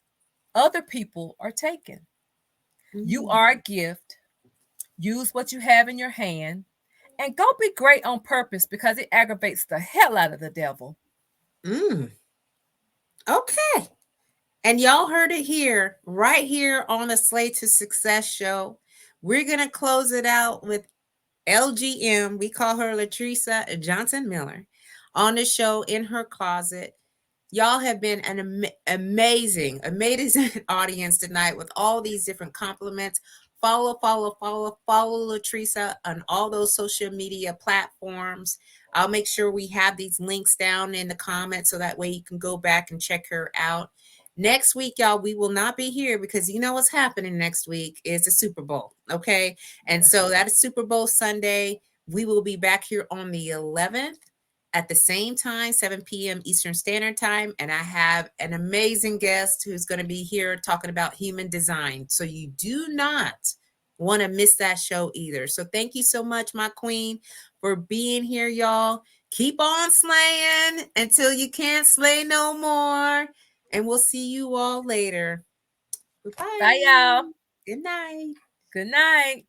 other people are taken. You are a gift. Use what you have in your hand, and go be great on purpose, because it aggravates the hell out of the devil. Okay. And y'all heard it here, right here on the Slay to Success show. We're going to close it out with LGM. We call her Latressa J-Miller on the show in her closet. Y'all have been an amazing audience tonight with all these different compliments. Follow Latressa on all those social media platforms. I'll make sure we have these links down in the comments so that way you can go back and check her out. Next week, y'all, we will not be here because you know what's happening next week is the Super Bowl, okay? And so that is Super Bowl Sunday. We will be back here on the 11th at the same time, 7 p.m. Eastern Standard Time. And I have an amazing guest who's going to be here talking about human design. So you do not want to miss that show either. So thank you so much, my queen, for being here, y'all. Keep on slaying until you can't slay no more. And we'll see you all later. Goodbye. Bye, y'all. Good night. Good night.